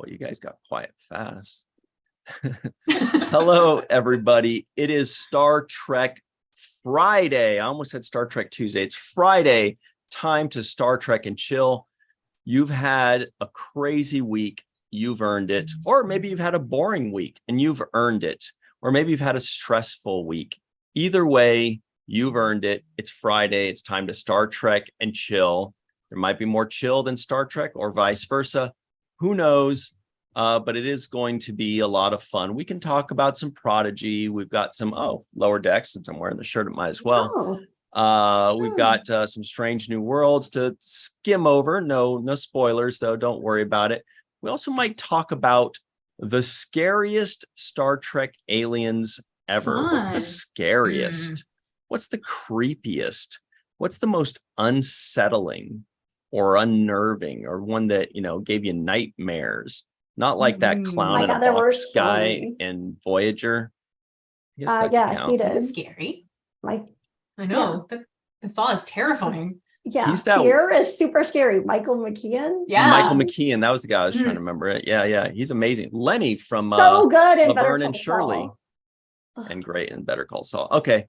Well, you guys got quiet fast. Hello, everybody. It is Star Trek Friday. I almost said Star Trek Tuesday. It's Friday. Time to Star Trek and chill. You've had a crazy week. You've earned it. Or maybe you've had a boring week and you've earned it. Or maybe you've had a stressful week. Either way, you've earned it. It's Friday. It's time to Star Trek and chill. There might be more chill than Star Trek or vice versa. Who knows? But it is going to be a lot of fun. We can talk about some Prodigy. We've got some, Lower Decks, since I'm wearing the shirt, it might as well. We've got some Strange New Worlds to skim over. No spoilers, though. Don't worry about it. We also might talk about the scariest Star Trek aliens ever. Fun. What's the scariest? What's the creepiest? What's the most unsettling or unnerving, or one that, gave you nightmares? Not like that clown in a box guy in Voyager. Yeah, he did. Scary. Like, I know. Yeah. The thought is terrifying. Yeah, Fear is super scary. Michael McKean. Yeah, Michael McKean. That was the guy I was trying to remember it. Yeah, he's amazing. Lenny from so good in Laverne and Shirley, and great in Better Call Saul. Okay,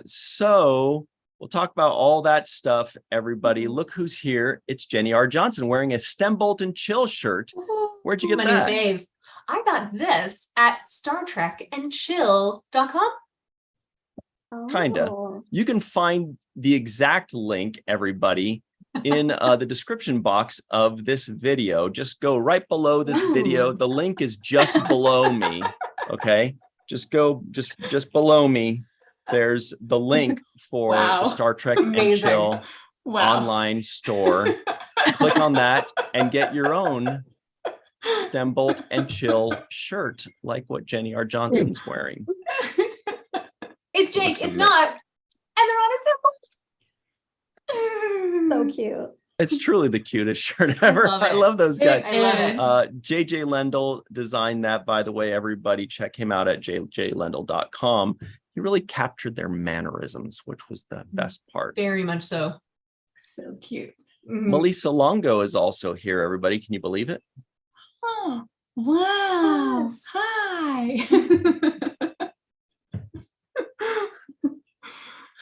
so we'll talk about all that stuff. Everybody, look who's here! It's Jenny R. Johnson wearing a Stem Bolt and Chill shirt. Where'd you get that? Fave. I got this at StarTrekandChill.com. Kinda. You can find the exact link, everybody, in the description box of this video. Just go right below this video. The link is just below me. Okay, just go just below me. There's the link for the Star Trek and Chill online store. Click on that and get your own Stem Bolt and Chill shirt, like what Jenny R. Johnson's wearing. It's Jake. It's not. And they're on a Stem So cute. It's truly the cutest shirt ever. I love those guys. I love it. JJ Lendl designed that, by the way. Everybody check him out at jlendl.com. He really captured their mannerisms, which was the best part. Very much so. So cute. Melissa Longo is also here, everybody. Can you believe it? Oh, wow. Yes. Hi.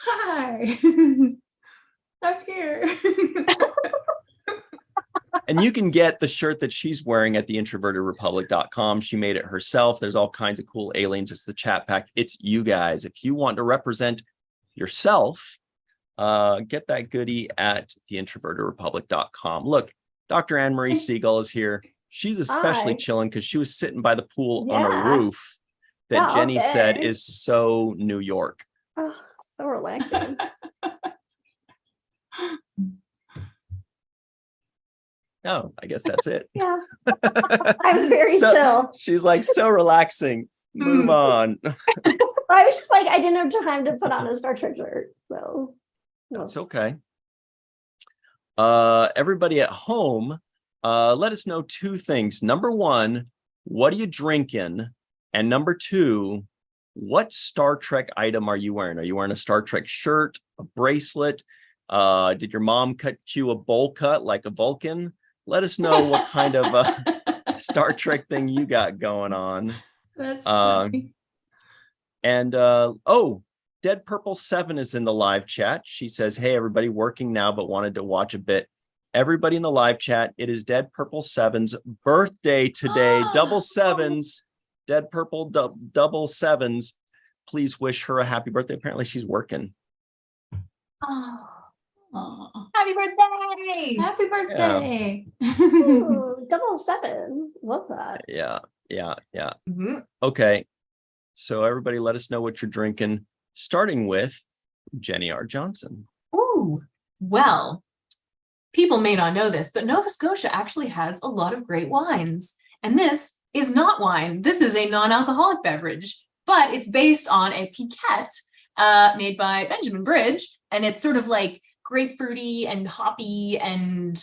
Hi. I'm here. And you can get the shirt that she's wearing at theintrovertedrepublic.com. She made it herself. There's all kinds of cool aliens. It's the chat pack. It's you guys. If you want to represent yourself, get that goodie at theintrovertedrepublic.com. Look, Dr. Anne-Marie Siegel is here. She's especially chilling because she was sitting by the pool on a roof that Jenny said is so New York. Oh, so relaxing. Oh, I guess that's it. Yeah. I'm very chill. She's like, so relaxing. Move on. I was just like, I didn't have time to put on a Star Trek shirt. So that's okay. Everybody at home, let us know two things. Number one, what are you drinking? And number two, what Star Trek item are you wearing? Are you wearing a Star Trek shirt, a bracelet? Did your mom cut you a bowl cut like a Vulcan? Let us know what kind of Star Trek thing you got going on. That's funny. And Dead Purple 7 is in the live chat. She says, hey, everybody, working now, but wanted to watch a bit. Everybody in the live chat, it is Dead Purple 7's birthday today. Double sevens. Dead Purple double sevens. Please wish her a happy birthday. Apparently she's working. Oh, happy birthday! Happy birthday! Ooh, 7. Love that. Yeah. Okay, so everybody, let us know what you're drinking. Starting with Jenny R. Johnson. Ooh, well, people may not know this, but Nova Scotia actually has a lot of great wines, and this is not wine. This is a non-alcoholic beverage, but it's based on a piquette made by Benjamin Bridge, and it's sort of like grapefruity and hoppy and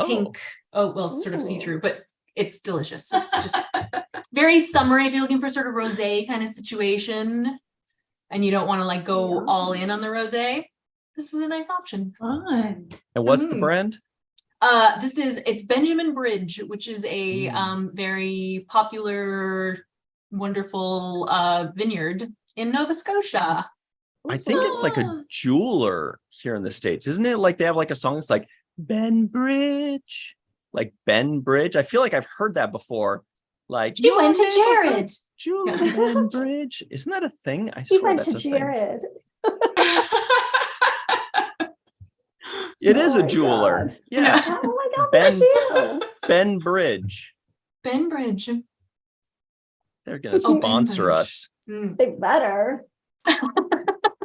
pink. Oh, well, it's sort of see-through, but it's delicious. It's just very summery if you're looking for sort of rosé kind of situation, and you don't want to like go all in on the rosé. This is a nice option. Fun. And what's the brand? It's Benjamin Bridge, which is a very popular, wonderful vineyard in Nova Scotia. I think it's like a jeweler here in the States, isn't it? Like they have like a song that's like Ben Bridge, like Ben Bridge. I feel like I've heard that before. Like She went to Jared. Jeweler Ben Bridge. Isn't that a thing? I He swear went that's to a thing. Jared. It is Oh a my jeweler. God. Yeah. Oh my God, Ben- thank you. Ben Bridge. Ben Bridge. They're gonna Oh, Ben sponsor Bridge. us. They better.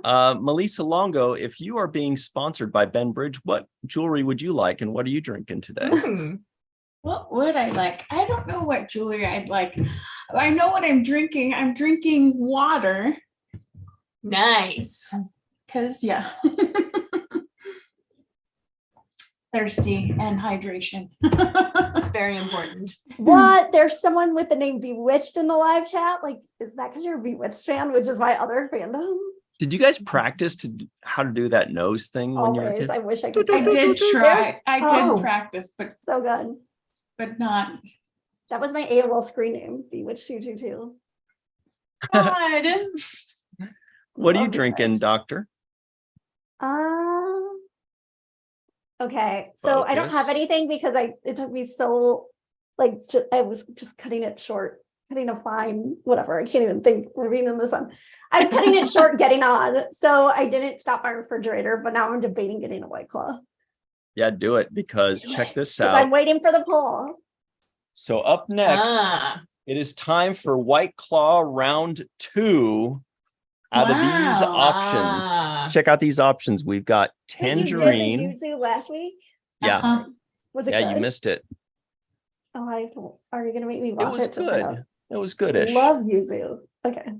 Melissa Longo, if you are being sponsored by Ben Bridge, what jewelry would you like and what are you drinking today? What would I like? I don't know what jewelry I'd like. I know what I'm drinking. I'm drinking water Nice. because, yeah. Thirsty and hydration. It's very important. What? There's someone with the name Bewitched in the live chat. Like, is that because you're a Bewitched fan, which is my other fandom? Did you guys practice how to do that nose thing when you were a Always. kid? I wish I could. I did try. I did Oh. practice, So good. but not. That was my AOL screen name, Bewitched 222. God. What are you Love drinking, Bewitched. Doctor? Okay, so I don't have Focus. anything because it took me so like I was just cutting it short, cutting a fine, whatever. I can't even think. We're being in the sun. I was cutting it short, getting on, so I didn't stop my refrigerator. But now I'm debating getting a White Claw Yeah, do it because check this because I'm out. waiting for the poll. So up next, it is time for White Claw round 2. Out of these Wow. options, check out these options. We've got Wait, you tangerine. did the yuzu last week? Yeah, Uh-huh. Was it yeah, good? you missed it. Oh, are you gonna make me It watch was it? to find out? good. It was goodish. Love yuzu. Okay.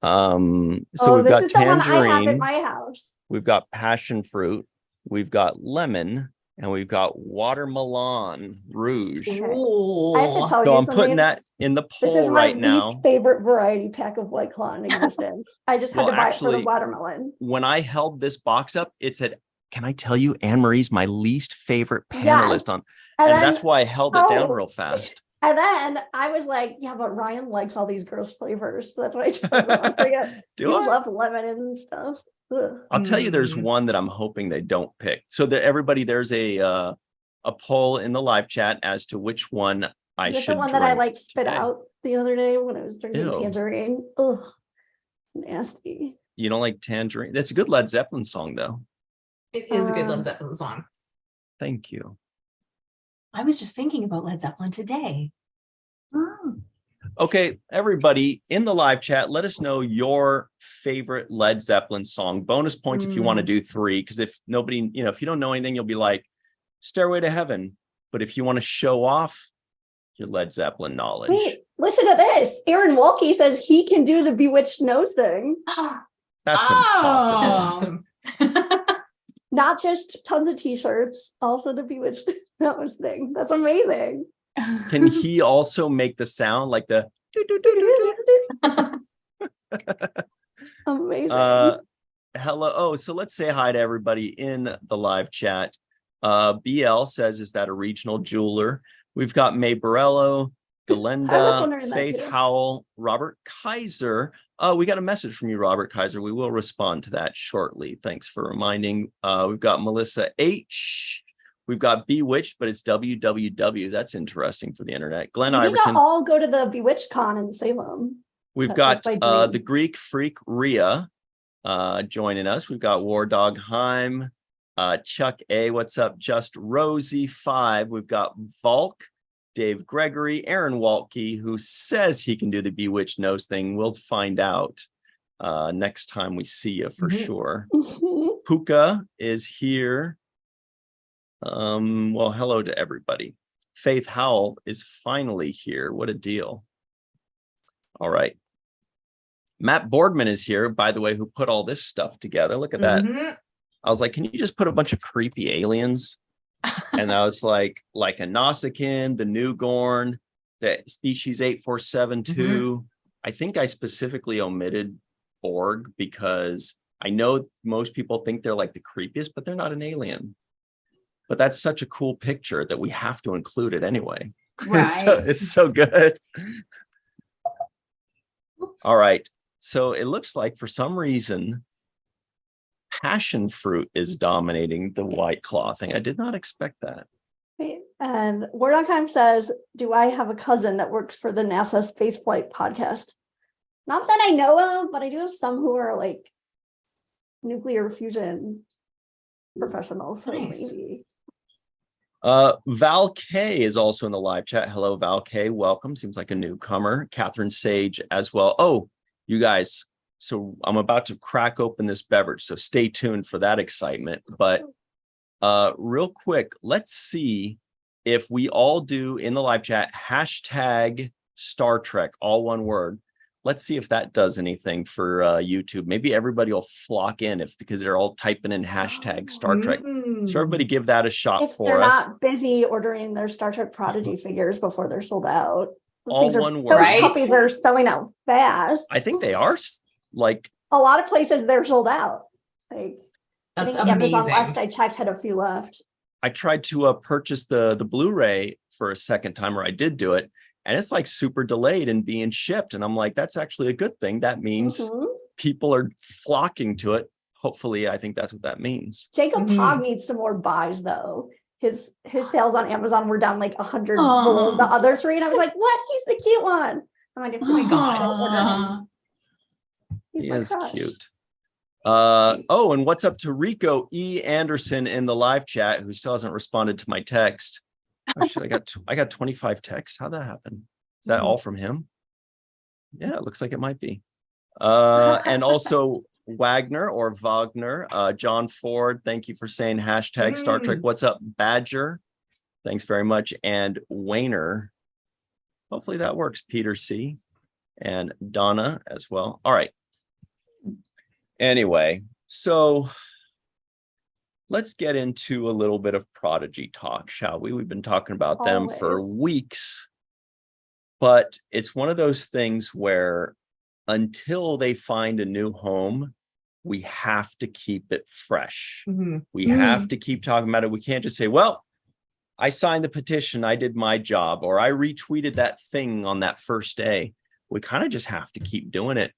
So we've this got is the one I have tangerine. at my house. We've got passion fruit. We've got lemon, and we've got watermelon rouge. Okay. Ooh. I have to tell So you I'm something. putting that in the This poll is my right least now. favorite variety pack of White Claw in existence. I just had Well, to buy it for the actually, watermelon. When I held this box up, it said, "Can I tell you, Anne Marie's my least favorite Yes. panelist on?" And then, that's why I held it down oh, real fast. And then I was like, yeah, but Ryan likes all these gross flavors. So that's why I chose them. Do You I? love lemon and stuff. Ugh. I'll tell you, there's Mm. one that I'm hoping they don't pick. So that everybody, there's a poll in the live chat as to which one I Is it should the one drink that I like spit today. out the other day when I was drinking Ew. tangerine? Ugh, nasty. You don't like tangerine? That's a good Led Zeppelin song, though. It is a good Led Zeppelin song. Thank you. I was just thinking about Led Zeppelin today. Oh. Okay, everybody in the live chat, let us know your favorite Led Zeppelin song. Bonus points if you want to do 3, because if nobody, if you don't know anything, you'll be like, Stairway to Heaven. But if you want to show off your Led Zeppelin knowledge, Wait, listen to this. Aaron Walke says he can do the bewitched nose thing. that's Oh. impossible. That's awesome. Not just tons of t-shirts, also the bewitched nose thing. That's amazing. Can he also make the sound like the Amazing. hello? Oh, so let's say hi to everybody in the live chat. BL says, is that a regional jeweler? We've got May Borello, Galenda, wondering that Faith too. Howell, Robert Kaiser. We got a message from you, Robert Kaiser. We will respond to that shortly. Thanks for reminding. We've got Melissa H. We've got Bewitched, but it's www. That's interesting for the internet. Glenn We need Iverson. to all go to the Bewitched Con in Salem. We've That's got like my dream. the Greek freak Rhea joining us. We've got War Dog Heim, Chuck A. What's up? Just Rosie 5. We've got Volk, Dave Gregory, Aaron Walke, who says he can do the Bewitched nose thing. We'll find out next time we see you for sure. Puka is here. Well, hello to everybody. Faith Howell is finally here. What a deal. All right. Matt Boardman is here, by the way, who put all this stuff together. Look at that. Mhm. I was like, can you just put a bunch of creepy aliens? And I was like a Nausicaan, the Newgorn, the species 8472. I think I specifically omitted Borg because I know most people think they're like the creepiest, but they're not an alien. but that's such a cool picture that we have to include it anyway. Right. It's so good. All right. So it looks like for some reason, passion fruit is dominating the White Claw thing. I did not expect that. Right. And Word.com says, do I have a cousin that works for the NASA Spaceflight podcast? Not that I know of, but I do have some who are like nuclear fusion professionals. So Nice. maybe. Val K is also in the live chat. Hello, Val K. Welcome. Seems like a newcomer. Catherine Sage as well. Oh, you guys. So I'm about to crack open this beverage. So stay tuned for that excitement. But real quick, let's see if we all do in the live chat hashtag Star Trek, all one word. Let's see if that does anything for YouTube. Maybe everybody will flock in because they're all typing in hashtag Star Trek. So everybody give that a shot If for they're us. not busy ordering their Star Trek Prodigy figures before they're sold out. Those All things are- one those word. Right? puppies are selling out fast. I think they are like, A lot of places they're sold out. Like I That's think Amazon amazing. West, I checked, had a few left. I tried to purchase the Blu-ray for a second time, or I did do it, and it's like super delayed and being shipped. And I'm like, that's actually a good thing. That means Mhm. people are flocking to it. Hopefully, I think that's what that means. Jacob Mhm. Hogg needs some more buys though. His sales on Amazon were down like 100 Aw. below the other three, and I was like, "What? He's the cute one." I'm like, Oh my God. order him. He's He my is crush. cute. Oh, and what's up to Rico E. Anderson in the live chat, who still hasn't responded to my text. Oh, shit, I got 25 texts. How'd that happen? Is that all from him? Yeah, it looks like it might be. And also Wagner or Wagner, John Ford, thank you for saying hashtag Star Trek. What's up, Badger? Thanks very much. And Wayner, hopefully that works. Peter C. and Donna as well. All right. Anyway, so let's get into a little bit of Prodigy talk, shall we? We've been talking about them for Always. weeks, but it's one of those things where until they find a new home, we have to keep it fresh. Mhm. We have to keep talking about it. We can't just say, well, I signed the petition, I did my job, or I retweeted that thing on that first day. We kind of just have to keep doing it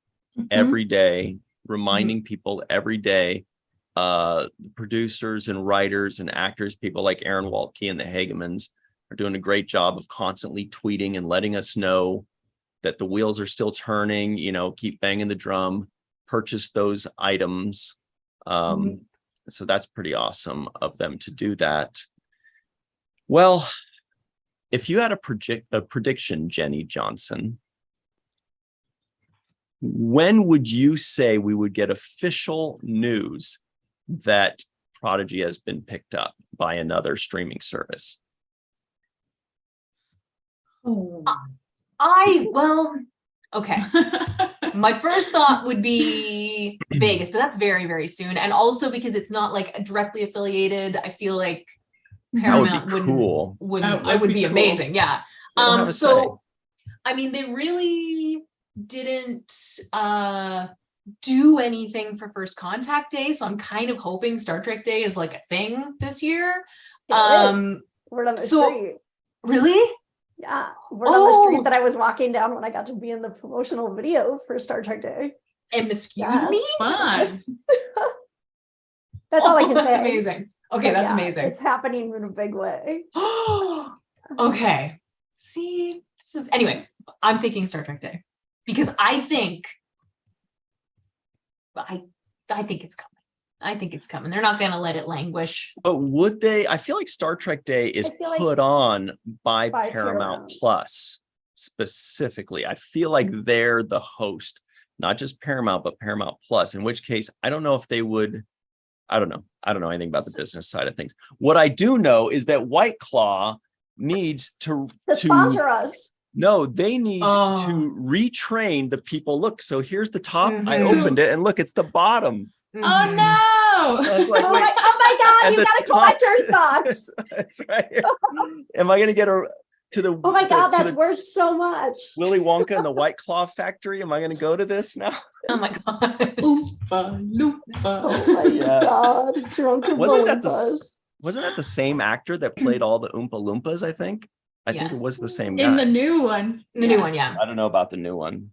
every day, reminding people every day. The producers and writers and actors, people like Aaron Waltke and the Hagemans are doing a great job of constantly tweeting and letting us know that the wheels are still turning, keep banging the drum, purchase those items. So that's pretty awesome of them to do that. Well, if you had a prediction, Jenny Johnson, when would you say we would get official news that Prodigy has been picked up by another streaming service? Okay. My first thought would be Vegas, but that's very, very soon. And also because it's not like directly affiliated, I feel like That would Paramount be cool. it would be cool. amazing. Yeah. They don't have a say. So I mean, they really didn't do anything for First Contact Day. So I'm kind of hoping Star Trek Day is like a thing this year. It is. Word on the street. Really? Yeah, word on the street that I was walking down when I got to be in the promotional video for Star Trek Day. And excuse Yes. me? Fun. That's all I can That's say. amazing. Okay, But that's yeah, amazing. It's happening in a big way. Okay. See, anyway, I'm thinking Star Trek Day because I think it's coming. I think it's coming. They're not going to let it languish. But would they? I feel like Star Trek Day is I feel like put on by by Paramount Paramount. Plus specifically. I feel like they're the host, not just Paramount, but Paramount Plus, in which case I don't know if they would. I don't know. I don't know anything about the business side of things. What I do know is that White Claw needs to sponsor us. No, they need Oh. to retrain the people. Look, so here's the top. I Mhm. opened it and look, it's the bottom. Oh Mhm. no! I was like, Oh wait, my God, and you the got a top- collector's box. That's right. Am I going to get to the? Oh my God, to that's the worth so much. Willy Wonka and the White Claw factory? Am I going to go to this now? Oh my God. Oompa loompa. Oh my Yeah. God, drunk Wasn't that Oompas. Wasn't that the same actor that played all the Oompa Loompas? I think it Yes. was the same guy. In the new one. The new one, yeah. I don't know about the new one.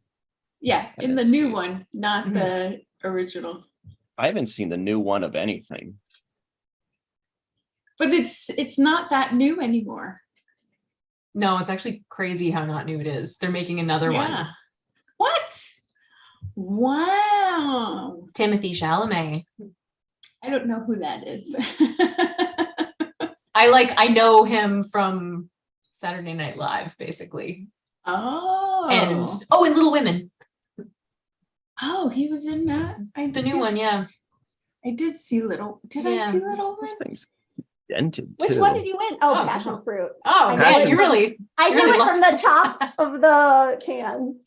Yeah, I in the didn't see new it. one, not the original. I haven't seen the new one of anything. But it's not that new anymore. No, it's actually crazy how not new it is. They're making another one. What? Wow. Timothy Chalamet. I don't know who that is. I know him from Saturday Night Live, basically. Oh. And in Little Women. Oh, he was in that. The new one, yeah. I did see Little. Did I see Little This Women? thing's dented Which too. one did you win? Oh, Oh, passion no. fruit. Oh, I man, Passion you fruit. really. I You knew really it from lucked the top of the can.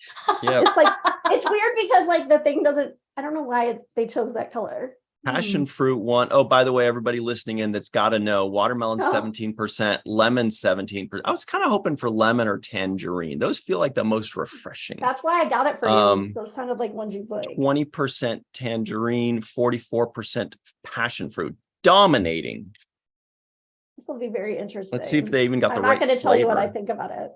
Yeah, It's like it's weird because like the thing doesn't. I don't know why they chose that color. passion fruit one. Oh, by the way, everybody listening in that's got to know watermelon Oh. 17%, lemon 17%. I was kind of hoping for lemon or tangerine. Those feel like the most refreshing. That's why I got it for you. Those sounded like ones you'd like. 20% tangerine, 44% passion fruit, dominating. This will be very interesting. Let's see if they even got the I'm right not going to tell you what I flavor. think about it.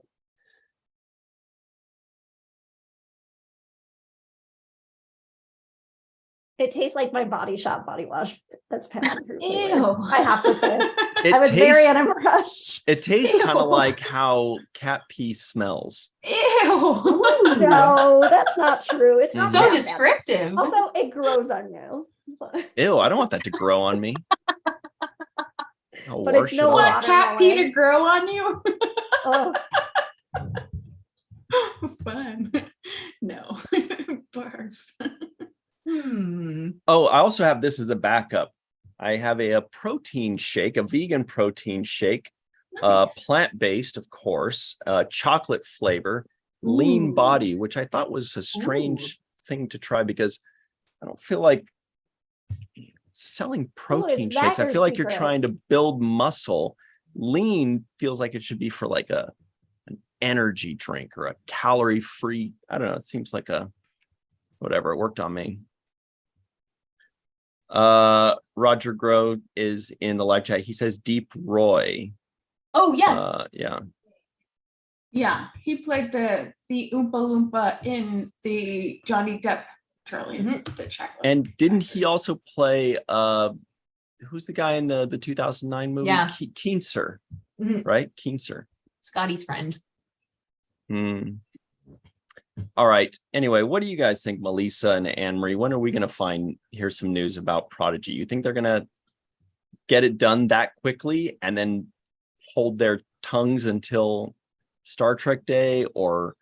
It tastes like my Body Shop body wash. That's passion fruit flavor. Ew. I have to say, It I was very tastes- unimpressed. It tastes kind Ew. of like how cat pee smells. Ew. No, that's not true. It's not Mhm. So that bad. descriptive. Also, it grows on you. But Ew, I don't want that to grow on me. I'll But it's wash it no off. Want cat pee watermelon. to grow on you? oh, Fun. No. Bars. Oh, I also have this as a backup. I have a protein shake, a vegan protein shake, Nice. plant-based, of course, chocolate flavor, lean Ooh. body, which I thought was a strange thing to try because I don't feel like selling protein is that shakes. I your feel like you're secret? trying to build muscle. Lean feels like it should be for like an energy drink or a calorie-free. I don't know. It seems like a whatever. It worked on me. Roger Grove is in the live chat. He says Deep Roy. Oh, yes. Yeah. Yeah, he played the Oompa Loompa in the Johnny Depp trilogy. The chocolate. And didn't he also play who's the guy in the 2009 movie? Yeah. Keenser, Mhm. right? Keenser. Scotty's friend. All right. Anyway, what do you guys think, Melissa and Anne-Marie? When are we going to hear some news about Prodigy? You think they're going to get it done that quickly and then hold their tongues until Star Trek Day or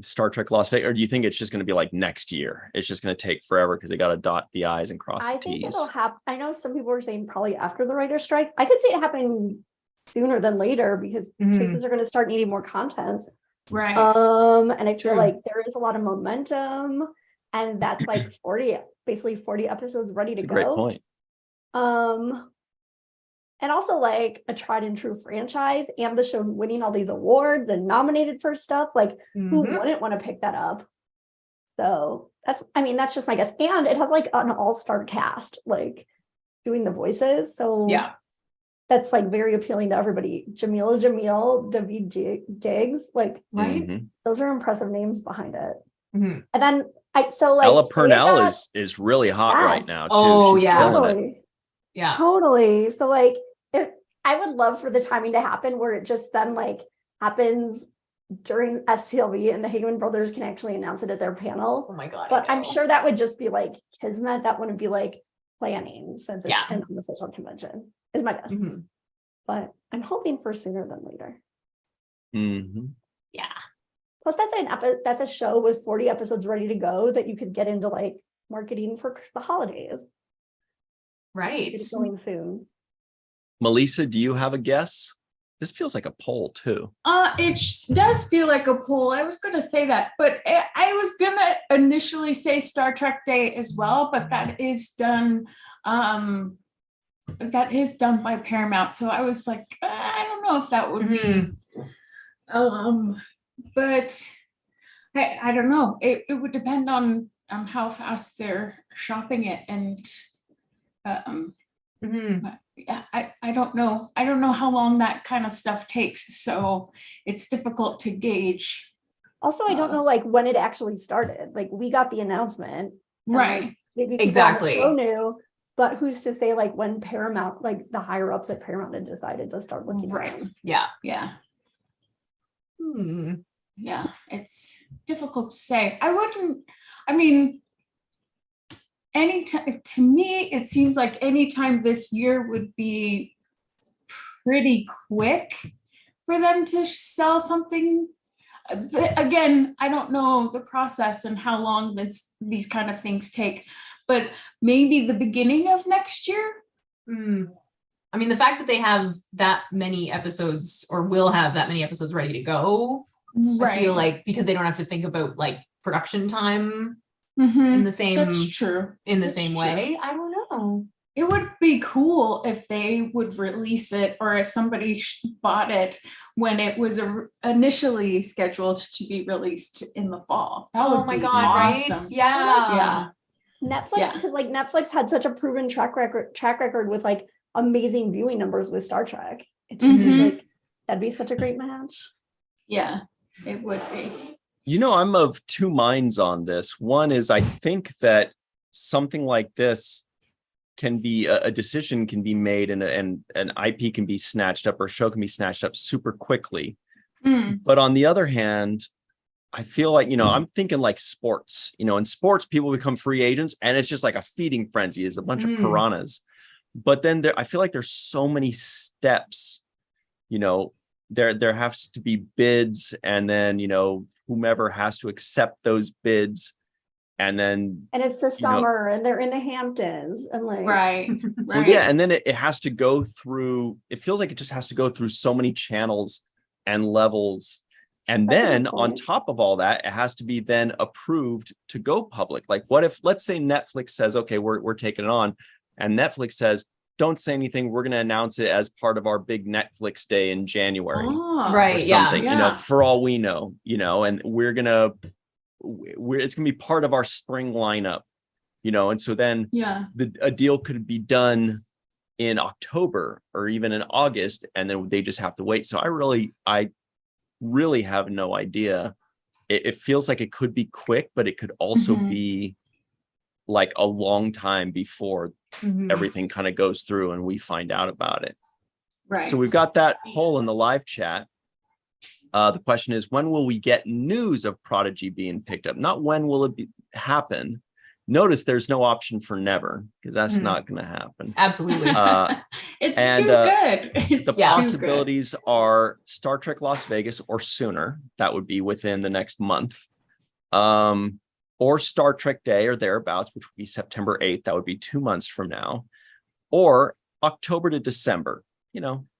Star Trek Las Vegas? Or do you think it's just going to be like next year? It's just going to take forever because they got to dot the I's and cross I the think T's. it'll happen. I know some people were saying probably after the writer's strike. I could see it happening sooner than later because places are going to start needing more content. Right. And I feel True. like there is a lot of momentum, and that's like 40 episodes ready That's to a great go. point. And also like a tried and true franchise, and the show's winning all these awards and nominated for stuff. Like, who wouldn't want to pick that up? So that's just my guess. And it has like an all-star cast, like doing the voices. So Yeah. that's like very appealing to everybody. Jamila Jamil, David Diggs, like, right? Mhm. Those are impressive names behind it. Mhm. And then Ella Ella say it Purnell got- is really hot Yes. right now too. Oh, She's yeah. killing it. totally. Yeah. Totally. So like I would love for the timing to happen where it just then like happens during STLV and the Hageman brothers can actually announce it at their panel. Oh my God. But I I'm know. sure that would just be like kismet. That wouldn't be like planning since it's Yeah. an unofficial convention, is my guess. Mhm. But I'm hoping for sooner than later. Mhm. Yeah. Plus that's a show with 40 episodes ready to go that you could get into like marketing for the holidays. Right. It's going soon. Melissa, do you have a guess? This feels like a poll too. Does feel like a poll. I was going to say that, but I was going to initially say Star Trek Day as well, but that is done. That is done by Paramount. So I was like, I don't know if that would be. But I don't know. It would depend on how fast they're shopping it and. yeah, I don't know. I don't know how long that kind of stuff takes. So it's difficult to gauge. Also, I don't know like when it actually started. Like we got the announcement. and, Right. like, maybe people Exactly. on the show knew, but who's to say like when Paramount, like the higher ups at Paramount had decided to start looking at Right. them. Yeah. Yeah. Hmm. Yeah. It's difficult to say. I mean, anytime, to me, it seems like anytime this year would be pretty quick for them to sell something. But again, I don't know the process and how long these kind of things take, but maybe the beginning of next year. Hmm. I mean, the fact that they have that many episodes or will have that many episodes ready to go, I feel like because they don't have to think about like production time in the same That's true. That's same true. way. I don't know. It would be cool if they would release it, or if somebody bought it when it was initially scheduled to be released in the fall. That would my be God, awesome. right? Yeah. Yeah. Netflix, Yeah. because like Netflix had such a proven track record with like amazing viewing numbers with Star Trek. It just seems Mhm. like that'd be such a great match. Yeah, it would be. You know, I'm of two minds on this. One is I think that something like this can be a decision can be made and an IP can be snatched up or a show can be snatched up super quickly. But on the other hand, I feel like, I'm thinking like sports, in sports, people become free agents and it's just like a feeding frenzy. It's a bunch of piranhas. But then I feel like there's so many steps, there has to be bids, and then, whomever has to accept those bids. And it's the summer and they're in the Hamptons and like Right. Well, yeah, and then it has to go through, it feels like it just has to go through so many channels and levels. And That's a then good on point. top of all that, it has to be then approved to go public. Like what if, let's say Netflix says, okay, we're taking it on, and Netflix says, don't say anything, we're going to announce it as part of our big Netflix day in January or Right. Yeah. something, for all we know, and it's going to be part of our spring lineup, and so then a deal could be done in October or even in August, and then they just have to wait. So I really have no idea. It feels like it could be quick, but it could also be like a long time before everything kind of goes through and we find out about it. Right. So we've got that poll in the live chat. The question is, when will we get news of Prodigy being picked up? Not when will it happen. Notice there's no option for never, because that's not going to happen. Absolutely. It's too good. The possibilities are Star Trek Las Vegas or sooner. That would be within the next month. Or Star Trek Day or thereabouts, which would be September 8th. That would be 2 months from now. Or October to December,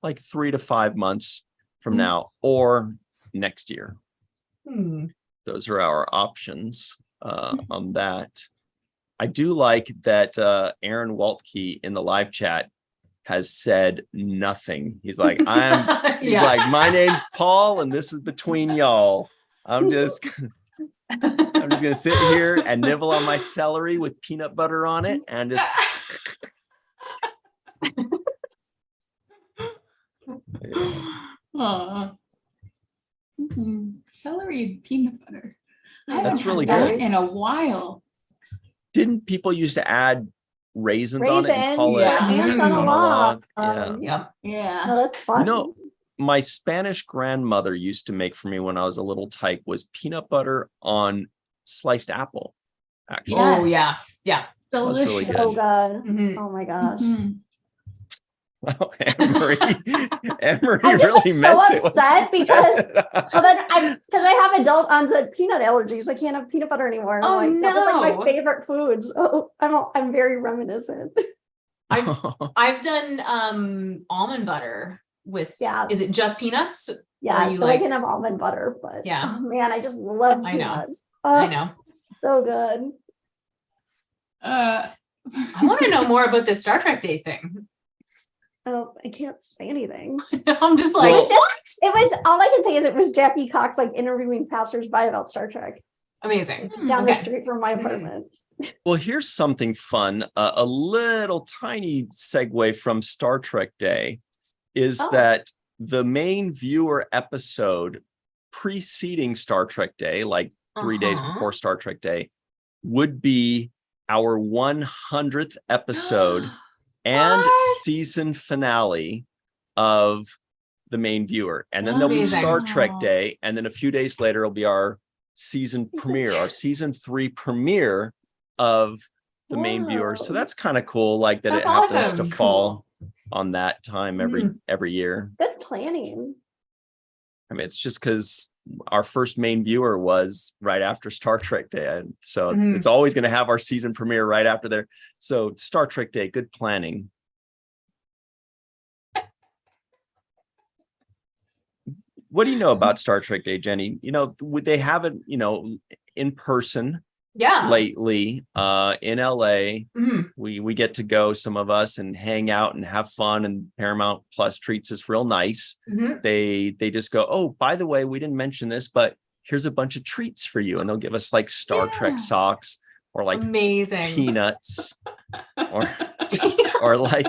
like 3 to 5 months from now, or next year. Those are our options on that. I do like that Aaron Waltke in the live chat has said nothing. He's like, like, my name's Paul and this is between y'all. I'm just gonna sit here and nibble on my celery with peanut butter on it and just Celery and peanut butter. I That's haven't really had that good. in a while. Didn't people used to add raisins on it and call Raisins, it ants ants on a on log. Yeah. Yeah. Oh, that's fun. My Spanish grandmother used to make for me when I was a little tyke was peanut butter on sliced apple. Actually. Oh yeah. Yeah. was Delicious. really good. So good. Mhm. Oh my gosh. Wow, Anne-Marie I'm just really like, meant so it when upset she because said it. well then because I have adult onset peanut allergies. I can't have peanut butter anymore. And Oh, I'm like, that was like no. my favorite foods. Oh, I'm very reminiscent. I've done almond butter with is it just peanuts? Yeah, you so I can have almond butter, but Yeah. oh man, I just love I know. peanuts. I know. So good. I want to know more about this Star Trek Day thing. Oh, I can't say anything. I'm just like, Well, what? It was all I can say is it was Jackie Cox like interviewing passersby about Star Trek Amazing. down the Okay. street from my apartment. Well, here's something fun. A little tiny segue from Star Trek Day is that the main viewer episode preceding Star Trek Day, like 3 days before Star Trek Day, would be our 100th episode and season finale of the main viewer. And then there'll be Amazing. Star Trek Day. And then a few days later, it'll be our season premiere, our season 3 premiere of the main viewer. So that's kind of cool, like that That's it happens awesome. to fall on that time every year. Good planning. I mean, it's just because our first main viewer was right after Star Trek Day. And so it's always going to have our season premiere right after there. So Star Trek Day, good planning. What do you know about Star Trek Day, Jenny? You know, would they have it, you know, in person lately in LA? We get to go, some of us, and hang out and have fun, and Paramount Plus treats us real nice. They just go, oh, by the way, we didn't mention this, but here's a bunch of treats for you. And they'll give us like Star Trek socks or like amazing peanuts or like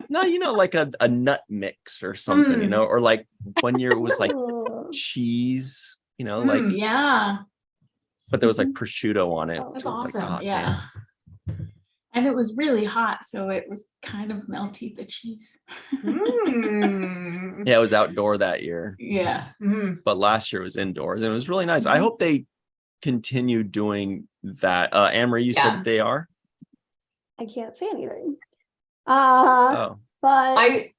no, you know, like a nut mix or something, you know, or like 1 year it was like cheese, you know, like but there was like prosciutto on it. That's So it was like, awesome. God Yeah. And it was really hot, so it was kind of melty, the cheese. damn. Yeah, it was outdoor that year. Yeah. But last year was indoors and it was really nice. I hope they continue doing that. Anne-Marie, you said they are? I can't say anything. Oh. But I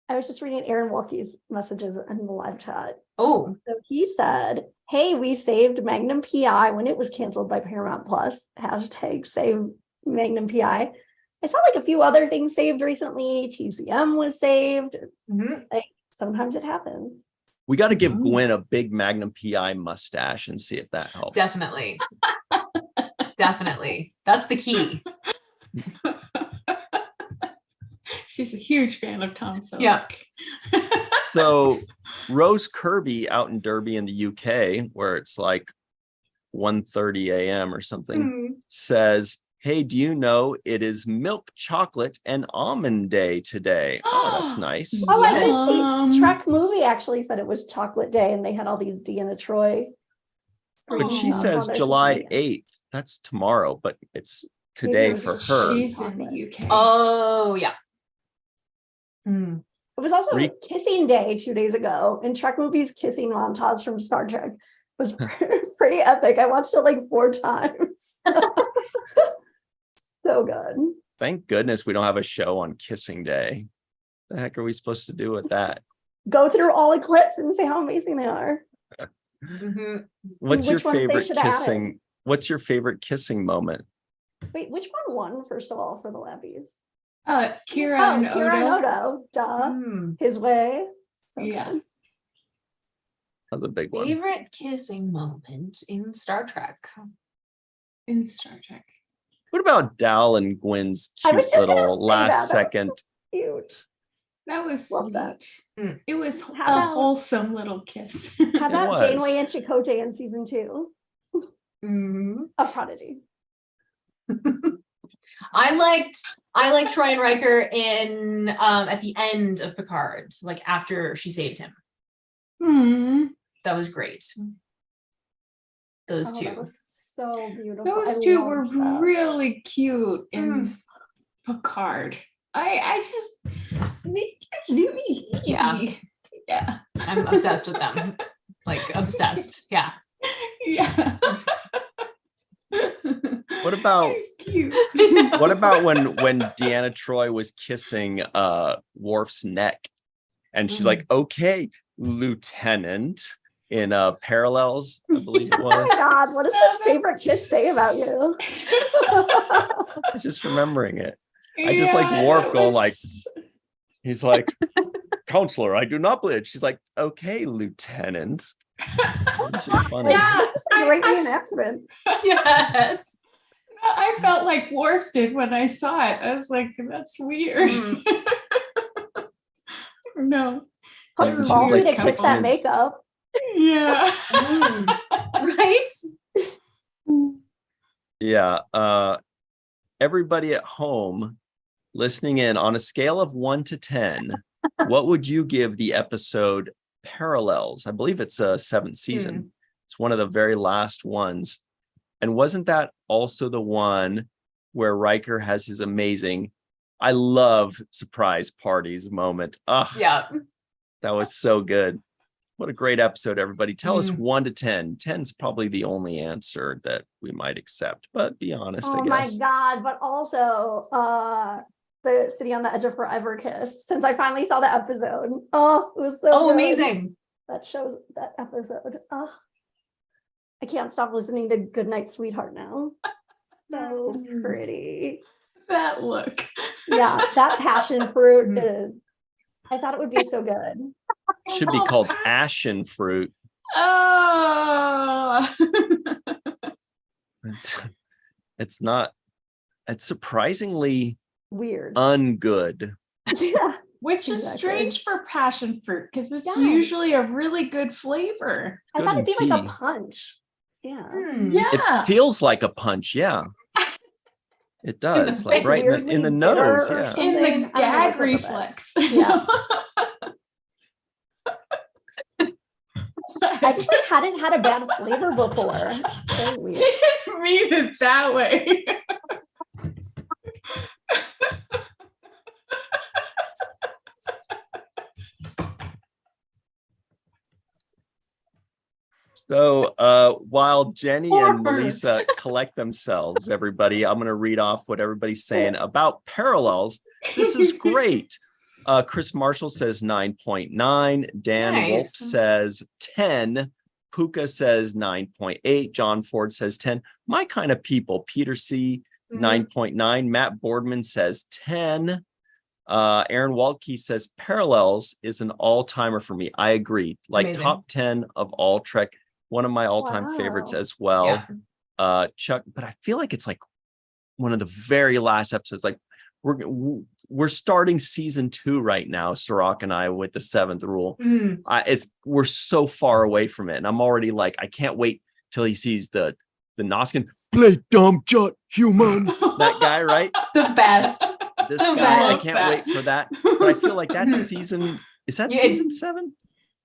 was just reading Aaron Walke's messages in the live chat. Oh, So he said, hey, we saved Magnum PI when it was canceled by Paramount Plus. Hashtag save Magnum PI. I saw like a few other things saved recently. TCM was saved. Like sometimes it happens. We got to give Gwen a big Magnum PI mustache and see if that helps. definitely. Definitely. That's the key. She's a huge fan of Tom Selleck. Yeah. So Rose Kirby out in Derby in the UK, where it's like 1:30 a.m. or something, says, hey, do you know it is milk chocolate and almond day today? Oh, that's nice. Oh, I Yes. did see Trek movie actually said it was chocolate day and they had all these Deanna Troy. But she on says their July social media. 8th. That's tomorrow, but it's today Maybe it for was her. She's in the UK. Oh, yeah. It was also Kissing Day 2 days ago, and Trek movies kissing montage from Star Trek was pretty epic. I watched it like 4 times. So good. Thank goodness we don't have a show on Kissing Day. The heck are we supposed to do with that? Go through all the clips and say how amazing they are. What's your Which ones they favorite should have added. kissing? What's your favorite kissing moment? Wait, which one won first of all for the Labbies? Kira and Kira and Odo. Odo. Duh. His way. So Yeah. good. That was a big one. Favorite kissing moment in Star Trek? In Star Trek. What about Dal and Gwen's I was cute just gonna little say last that. That was second? Huge. That was Love sweet. that. It was How a about- wholesome little kiss. How about was. Janeway and Chakotay in season 2 of Prodigy? I liked Troy and Riker in at the end of Picard, like after she saved him. That was great. Those Oh, two. that was so beautiful. Those I two loved were that. really cute in Picard. I just Yeah. Yeah. I'm obsessed with them. Like obsessed. Yeah. Yeah. What about Cute. what about when Deanna Troy was kissing Worf's neck, and she's like, "Okay, Lieutenant," in Parallels, I believe it Oh my was. God, what does this favorite kiss say about you? I'm just remembering it. I just like Worf it going was- he's like, "Counselor, I do not believe." She's like, "Okay, Lieutenant." She's funny. Yeah. This is a great reenactment. Yes. I felt like Worf did when I saw it. I was like, that's weird. No. Plus, Yeah, she's ballsy like to kiss kissing that his- makeup. Yeah. Right? Yeah. Everybody at home listening in, on a scale of 1 to 10, what would you give the episode Parallels? I believe it's a 7th season. It's one of the very last ones. And wasn't that also the one where Riker has his amazing, I love surprise parties moment. Oh, Yeah. that was so good. What a great episode, everybody. Tell us 1 to 10. 10's probably the only answer that we might accept, but be honest, I Oh my guess. God. But also the City on the Edge of Forever kiss, since I finally saw the episode. Oh, it was so Oh, good. amazing. That shows that episode. Oh, I can't stop listening to Goodnight Sweetheart now. So pretty. That look. Yeah, that passion fruit is, I thought it would be so good. Should be called Ashen Fruit. Oh. It's not, it's surprisingly Weird. ungood. Yeah. Which is Exactly. strange for passion fruit because it's Yeah. usually a really good flavor. I Good thought it'd in be like a tea. punch. Yeah. Yeah. It feels like a punch, yeah. It does, like face. right in the Weirdly nose, bitter or yeah. something. In I the don't know gag what's up with it. reflex. Yeah. I just like hadn't had a bad flavor before. So weird. Didn't mean it that way. So while Jenny and Horror. Melissa collect themselves, everybody, I'm going to read off what everybody's saying about Parallels. This is great. Chris Marshall says 9.9. Dan Wolf Nice. says 10. Puka says 9.8. John Ford says 10. My kind of people. Peter C. 9.9. Matt Boardman says 10. Aaron Waltke says Parallels is an all-timer for me. I agree. Like Amazing. top 10 of all Trek. One of my all-time favorites Wow. as well. Yeah. Chuck, but I feel like it's like one of the very last episodes. Like we're starting season 2 right now, Sirach and I, with the 7th rule. We're so far away from it, and I'm already like, I can't wait till he sees the Noskin play dumb jut human. That guy, right? The best. This The guy, I best. can't wait for that. But I feel like that's season. Is that Yeah, season 7?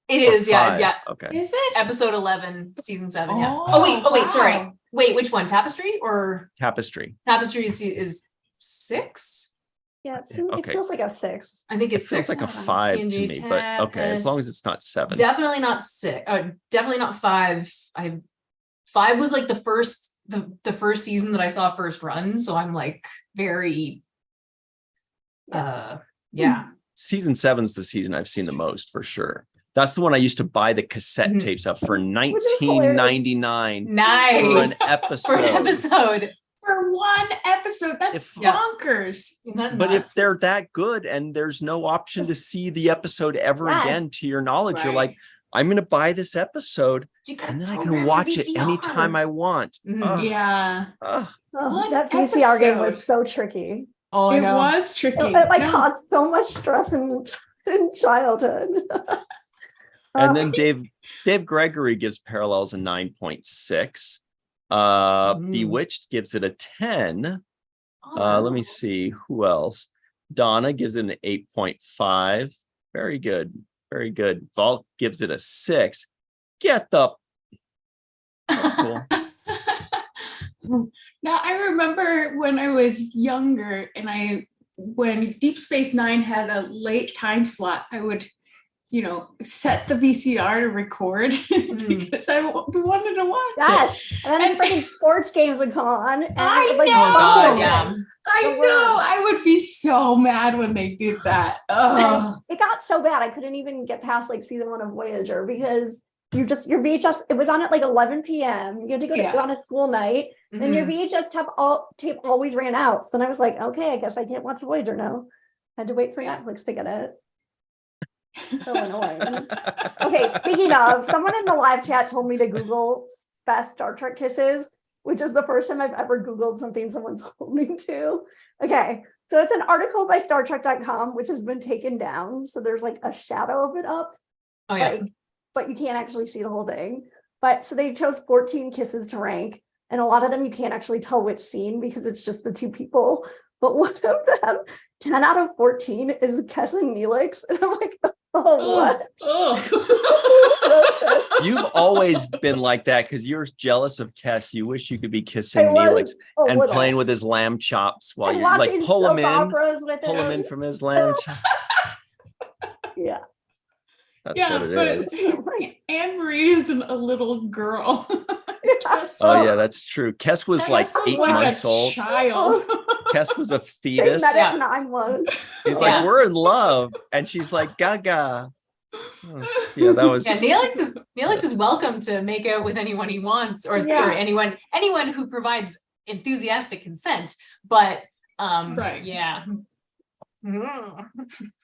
It Or is, yeah, 5? yeah. Okay. Is it? Episode 11, season 7, yeah. Oh, Oh wait, sorry. wow. Wait, which one? Tapestry or Tapestry. Tapestry is 6? Yeah, it Okay. feels like a 6. I think It it's feels 6. like a 5 to TNG me, but okay, as long as Tapest. it's not 7. Definitely not 6. Definitely not 5. 5 was like the first season that I saw first run, so I'm like very yeah. Season 7's the season I've seen the most for sure. That's the one I used to buy the cassette tapes of for is $19.99 Nice. for an episode. For an episode. For one episode. That's If- Yeah. bonkers. Isn't that But if nuts? they're that good and there's no option to see the episode ever Yes. again, to your knowledge, you're Right. like, I'm going to buy this episode You gotta and then I program can the watch it VCR. anytime I want. Mhm. Ugh, Yeah. ugh. Oh, One that VCR game was episode. so tricky. Oh, I It know. was tricky. It like No. caused so much stress in childhood. And then Dave Gregory gives Parallels a 9.6. Bewitched gives it a 10. Awesome. Let me see who else. Donna gives it an 8.5. Very good. Very good. Vault gives it a 6. Get the. That's cool. Now I remember when I was younger and when Deep Space Nine had a late time slot, I would, set the VCR to record because I wanted to watch it. Yes. And then And- freaking sports games would come on. And I it would, like, know. Oh God, boom. yeah. I The know. worst. I would be so mad when they did that. Oh, It got so bad I couldn't even get past like season 1 of Voyager because your VHS, it was on at like 11 p.m. You had to go Yeah. on a school night, and your Mhm. VHS tape always ran out. So then I was like, okay, I guess I can't watch Voyager now. Had to wait for Yeah. Netflix to get it. So annoying. Okay, speaking of, someone in the live chat told me to Google best Star Trek kisses, which is the first time I've ever Googled something someone told me to. Okay, so it's an article by StarTrek.com, which has been taken down. So there's like a shadow of it up, Oh yeah. like, but you can't actually see the whole thing. But so they chose 14 kisses to rank. And a lot of them you can't actually tell which scene because it's just the two people. But one of them, 10 out of 14 is Kes and Neelix. And I'm like, oh, what? Who wrote this? You've always been like that because you're jealous of Kes. You wish you could be kissing I was Neelix a and little. playing with his lamb chops while And you're like watching pull him soap in operas with him. from his lamb chops. Yeah. That's what it is. Anne Marie isn't a little girl. Oh yeah, that's true. Kes was like Kes was 8 like months a old. child. Kes was a They fetus. met Yeah. at 9-1. He's Yeah. like, we're in love, and she's like, Gaga. Yeah, that was. Yeah, Neelix is welcome to make out with anyone he wants, or Yeah. sorry, anyone who provides enthusiastic consent. But Right. yeah. Mm.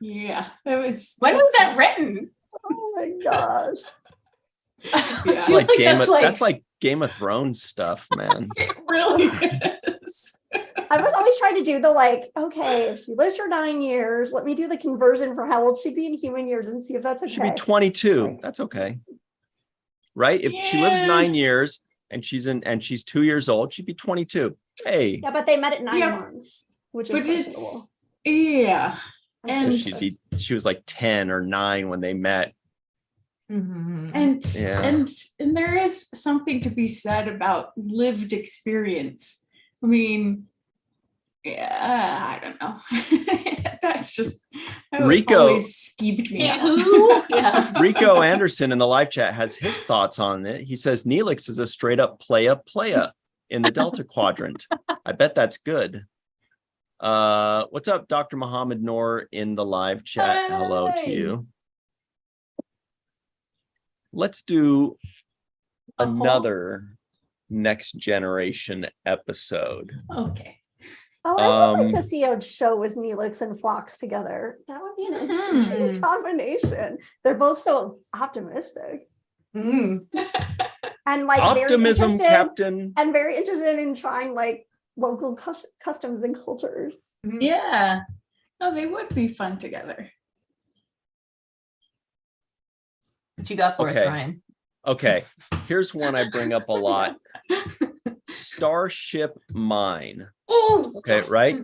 Yeah, that was. When was that written? Oh my gosh. I Yeah. feel Like that's like Game of Thrones stuff, man. It really is. I was always trying to do the like, okay, if she lives for 9 years, let me do the conversion for how old she'd be in human years and see if that's okay. She'd be 22. That's okay. Right? If she lives Yeah. 9 years and she's 2 years old, she'd be 22. Hey. Yeah, but they met at 9 Yeah. months, which is But questionable. Yeah. So And she was like 10 or 9 when they met. Mhm. and there is something to be said about lived experience. I mean, yeah, I don't know. That's just Rico- always skeeved me out. Who? Yeah. Rico Anderson in the live chat has his thoughts on it. He says Neelix is a straight up playa in the Delta Quadrant. I bet that's good. What's up, Dr. Muhammad Noor in the live chat? Hello to Hey. you. Let's do A poll? another Next Generation episode. Okay. Oh, I would like Um, to see a show with Neelix and Phlox together. That would be an Mhm. interesting combination. They're both so optimistic Mm. and like Optimism, very interested, Captain. and very interested in trying like local customs and cultures. Yeah. No, they would be fun together. What you got for us, Okay. Ryan? Okay, here's one I bring up a lot. Starship Mine. Oh, Okay, yes. right?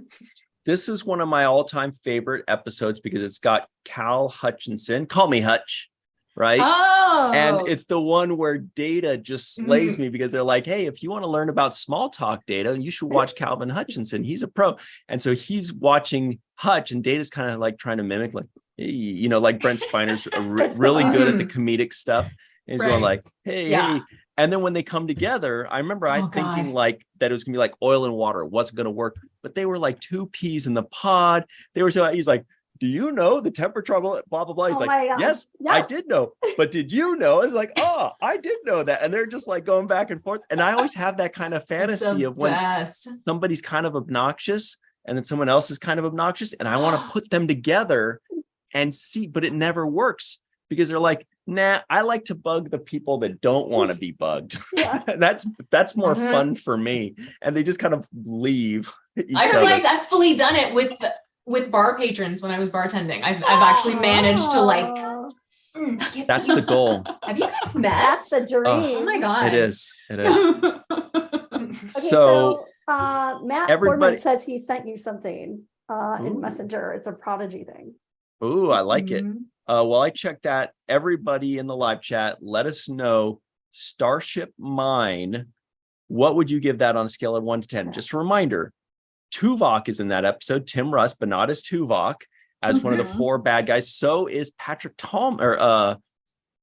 This is one of my all-time favorite episodes because it's got Cal Hutchinson. Call me Hutch, right? Oh. And it's the one where Data just slays me because they're like, hey, if you want to learn about small talk Data, you should watch Calvin Hutchinson. He's a pro. And so he's watching Hutch, and Data's kind of like trying to mimic, like, hey, you know, like Brent Spiner's really good at the comedic stuff. And he's going Right. like, hey, Yeah. hey. And then when they come together, I remember Oh, thinking God. like that it was gonna be like oil and water. It wasn't gonna work, but they were like two peas in the pod. They were so he's like, do you know the temperature, blah, blah, blah. He's Oh my like, God. yes, I Yes. did know. But did you know? It's like, oh, I did know that. And they're just like going back and forth. And I always have that kind of It's fantasy the of when best. somebody's kind of obnoxious and then someone else is kind of obnoxious. And I want to put them together and see, but it never works because they're like, nah, I like to bug the people that don't want to be bugged. Yeah. That's more Mhm. fun for me. And they just kind of leave each I've other. successfully done it with bar patrons when I was bartending. I've actually managed to like. Oh, Get That's them. the goal. Have you guys met? that's the dream. Oh my god! It is. It is. Okay, So Matt everybody- Foreman says he sent you something Ooh. in Messenger. It's a Prodigy thing. ooh, I like it. Mhm. While I check that, everybody in the live chat, let us know Starship Mine. What would you give that on a scale of 1 to 10? Just a reminder, Tuvok is in that episode. Tim Russ, but not as Tuvok, as one of the Mhm. 4 bad guys. So is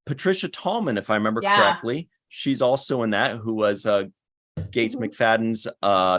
Patricia Tallman, if I remember Yeah. correctly. She's also in that, who was Gates Mhm. McFadden's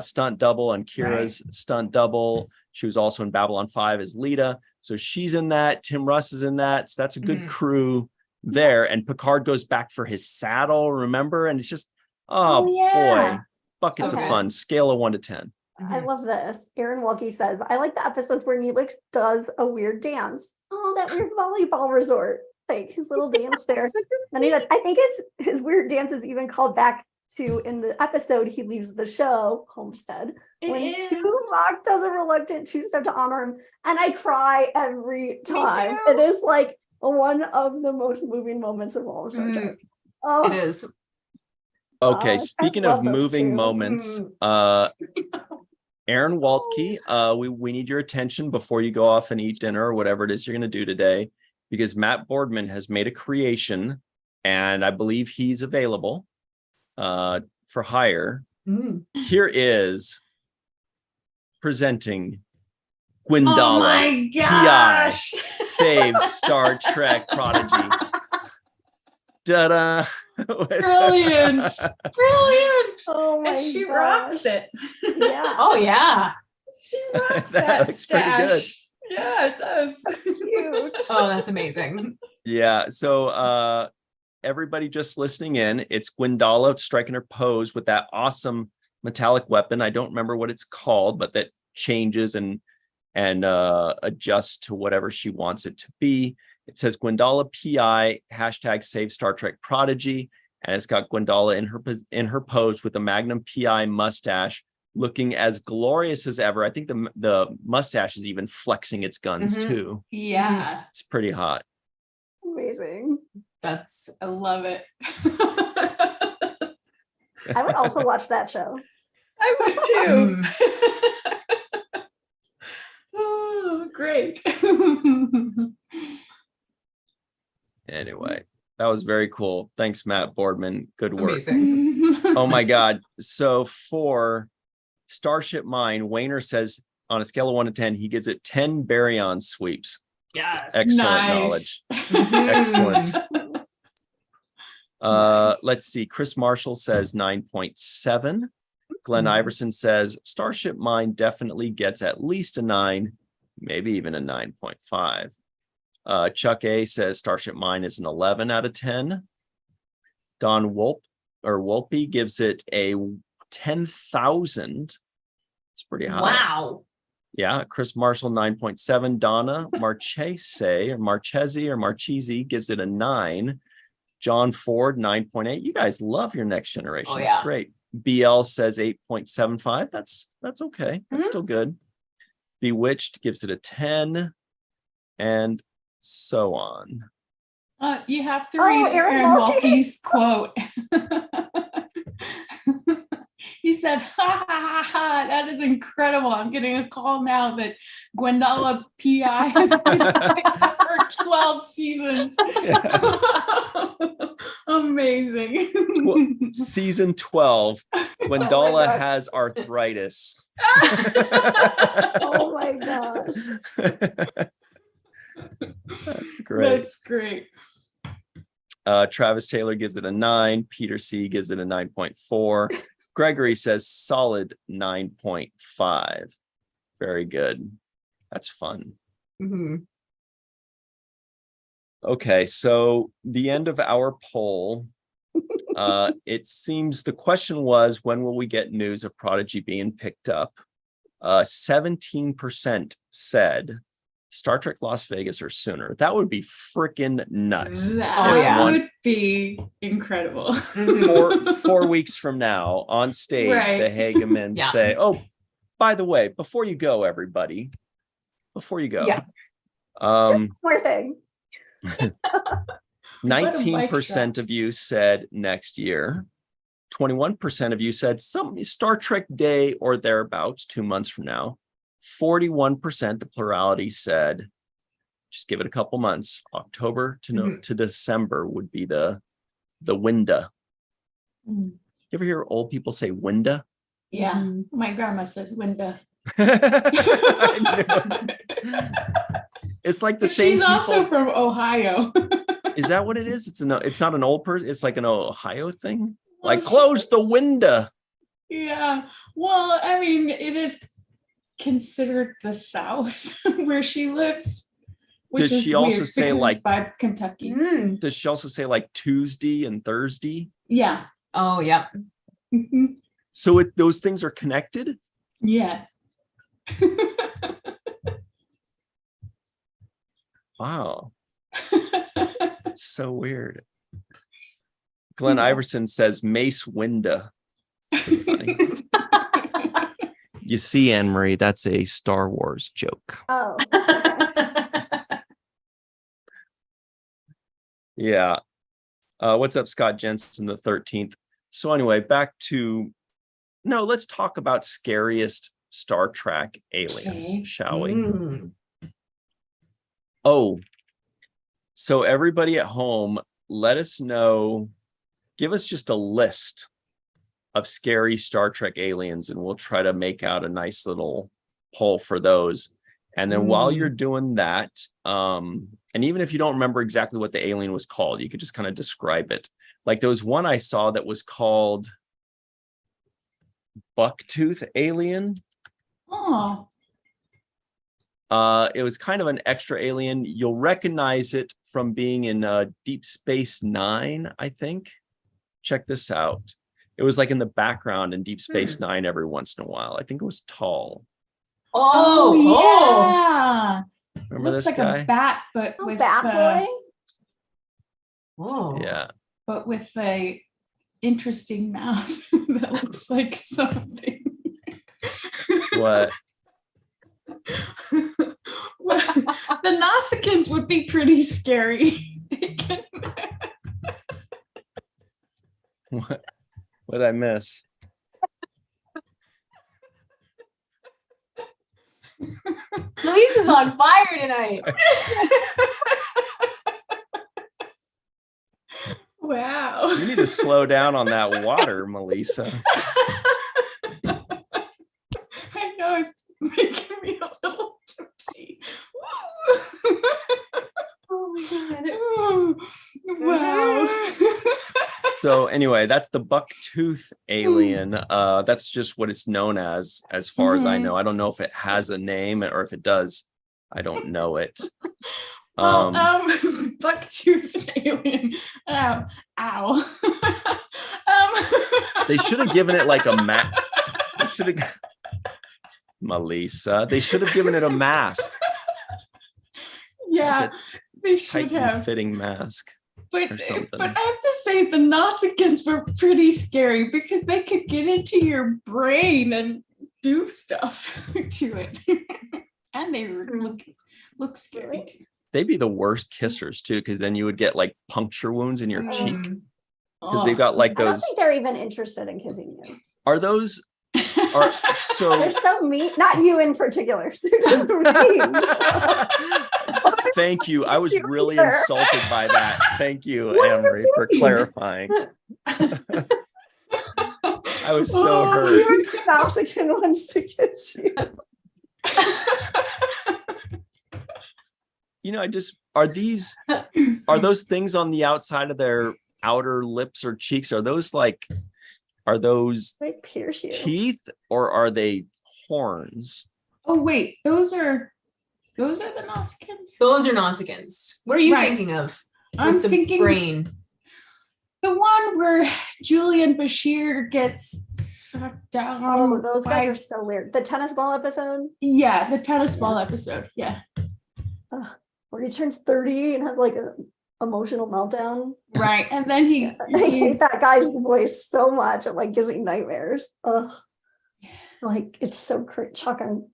stunt double and Kira's stunt double. She was also in Babylon 5 as Lita. So she's in that. Tim Russ is in that. So that's a good Mhm. crew there. And Picard goes back for his saddle, remember? And it's just, oh, yeah. boy, buckets Okay. of fun. Scale of 1 to 10. I Mhm. love this. Aaron Wilkie says, I like the episodes where Neelix does a weird dance. Oh, that weird volleyball resort. Like his little dance there. And I think his weird dance is even called back to in the episode he leaves the show, Homestead, It when is. Tuvok does a reluctant two-step to honor him. And I cry every time. too. It is like one of the most moving moments of all of Star Trek. Oh, It is. Okay, I speaking love of those moving two. moments, Aaron Waltke, we need your attention before you go off and eat dinner or whatever it is you're going to do today, because Matt Boardman has made a creation, and I believe he's available for hire. Here is presenting Oh Gwendala my PI gosh. saves Star Trek Prodigy. Da-da. Brilliant. Brilliant. Oh my And she gosh. rocks it. Yeah. Oh yeah. She rocks That that, looks pretty good. stash. Yeah, it does. Huge. Oh, that's amazing. Yeah. So everybody just listening in, it's Gwendala striking her pose with that awesome metallic weapon. I don't remember what it's called, but that changes and adjusts to whatever she wants it to be. It says Gwendala PI hashtag save Star Trek Prodigy, and it's got Gwendala in her pose with a Magnum PI mustache, looking as glorious as ever. I think the mustache is even flexing its guns too. Yeah, It's pretty hot. Amazing. I love it. I would also watch that show. I would too. Mm. Oh, great. Anyway, that was very cool. Thanks, Matt Boardman. Good work. Amazing. Oh my God. So for Starship Mine, Wayner says on a scale of 1 to 10, he gives it 10 baryon sweeps. Yes. Excellent Nice. Excellent. Nice. Let's see. Chris Marshall says 9.7. Glenn Iverson says Starship Mine definitely gets at least a 9, maybe even a 9.5. Chuck A says Starship Mine is an 11 out of 10. Don Wolpe gives it a 10,000. It's pretty high. Wow. Yeah, Chris Marshall 9.7. Donna Marchese gives it a 9. John Ford 9.8. You guys love your Next Generation. Oh, It's yeah. great. BL says 8.75. That's okay. That's still good. Bewitched gives it a 10, and so on. You have to Oh, read Aaron Aaron Waltke. Waltke's quote. He said, ha, ha, ha, ha, that is incredible. I'm getting a call now that Gwendala PI has been for 12 seasons. Amazing. Season 12. Gwendala God. has arthritis. Oh my gosh. That's great. That's great. Travis Taylor gives it a 9. Peter C gives it a 9.4. Gregory says solid 9.5. Very good. That's fun. Okay, so the end of our poll. It seems the question was, when will we get news of Prodigy being picked up? 17% said Star Trek Las Vegas or sooner. That would be freaking nuts. That If would be incredible. 4 weeks from now on stage, Right. the Hagemans Yeah. say, oh, by the way, before you go, everybody, before you go, Yeah. Just one more thing. 19% of you said next year. 21% of you said some Star Trek Day or thereabouts, 2 months from now. 41%, the plurality, said just give it a couple months. October to December would be the window. You ever hear old people say window? Yeah, my grandma says window. It's like the same She's people. also from Ohio. Is that what it is? It's not an old person. It's like an Ohio thing. Like close the window. Yeah. Well, I mean, it is considered the South where she lives. Which Does is she also weird say, because like- it's by Kentucky? Does she also say like Tuesday and Thursday? Yeah. Oh, yeah. Mhm. So those things are connected? Yeah. Wow. It's so weird. Glenn Yeah. Iverson says Mace Winda. Pretty funny. You see, Anne Marie, that's a Star Wars joke. Oh. Yeah. What's up, Scott Jensen, the 13th? So anyway, let's talk about scariest Star Trek aliens, Okay. shall we? Mm. Oh, so everybody at home, let us know, give us just a list of scary Star Trek aliens, and we'll try to make out a nice little poll for those. And then while you're doing that, and even if you don't remember exactly what the alien was called, you could just kind of describe it. Like there was one I saw that was called Bucktooth Alien. Oh, It was kind of an extra alien. You'll recognize it from being in Deep Space Nine, I think. Check this out. It was like in the background in Deep Space Nine every once in a while. I think it was tall. Oh, yeah. Remember Looks this like guy? a bat, but Oh, with Bat Boy. oh. Yeah. but with a interesting mouth that looks like something. What? Well, the Nausicaans would be pretty scary. What did I miss? Luis is on fire tonight. Wow. You need to slow down on that water, Melissa. I know it's making me a little tipsy. Oh my god. Oh, wow. So anyway, that's the Bucktooth alien. That's just what it's known as far as I know. I don't know if it has a name, or if it does, I don't know it. Well, Bucktooth alien. Ow. Ow. They should have given it like a mask. They should have, Melissa. They should have given it a mask. Yeah, Like they should Tighten have. fitting mask. But or something. I have to say the Nausicaans were pretty scary because they could get into your brain and do stuff to it. And they were look scary too. They'd be the worst kissers too, because then you would get like puncture wounds in your cheek. Because they've got like I don't those. think they're even interested in kissing you. Are those? So They're so mean. Not you in particular. They're just mean. thank you. I was really either. insulted by that. Thank you, What do you Anne-Marie, for mean? clarifying. I was so hurt. Even the Nausicaan wants to kiss you. You know, are those things on the outside of their outer lips or cheeks? Are those They pierce you. teeth, or are they horns? Oh wait, those are the Nausicaans? Those are Nausicaans. What are you Right. thinking of? I'm With the thinking brain. the one where Julian Bashir gets sucked down. Oh, those by- guys are so weird. The tennis ball episode, Yeah, the tennis ball episode. Yeah. where he turns 30 and has like an emotional meltdown. Right. And then he I hate that guy's voice so much. It like gives me nightmares. Ugh. Like it's so shocking.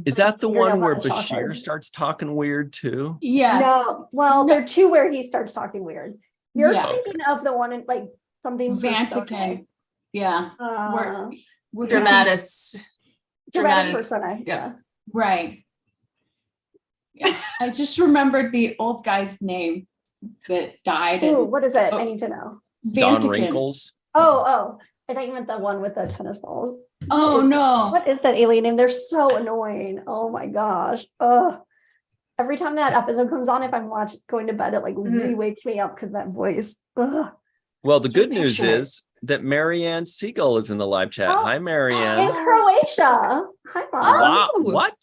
Is that the Scared one of where that chocolate. Bashir starts talking weird too? yes. No, well, there are two where he starts talking weird. You're Yeah. thinking of the one in like something for Vatican. Sonae. Yeah. Uh, We're Dramatis. Dramatis Dramatis. Personae. Yeah. Right. Yeah. I just remembered the old guy's name that died. Ooh, And what is it? Oh. I need to know. Don Vatican. Wrinkles. Oh. I thought you meant the one with the tennis balls. Oh no. What is that alien name? They're so annoying. Oh my gosh. Ugh. Every time that episode comes on, if I'm going to bed, it like re-wakes me up because that voice. Ugh. Well, the good Picture news it. is that Marianne Siegel is in the live chat. Oh, Hi, In Marianne. Croatia. Hi, Mom. Wow. Oh. What?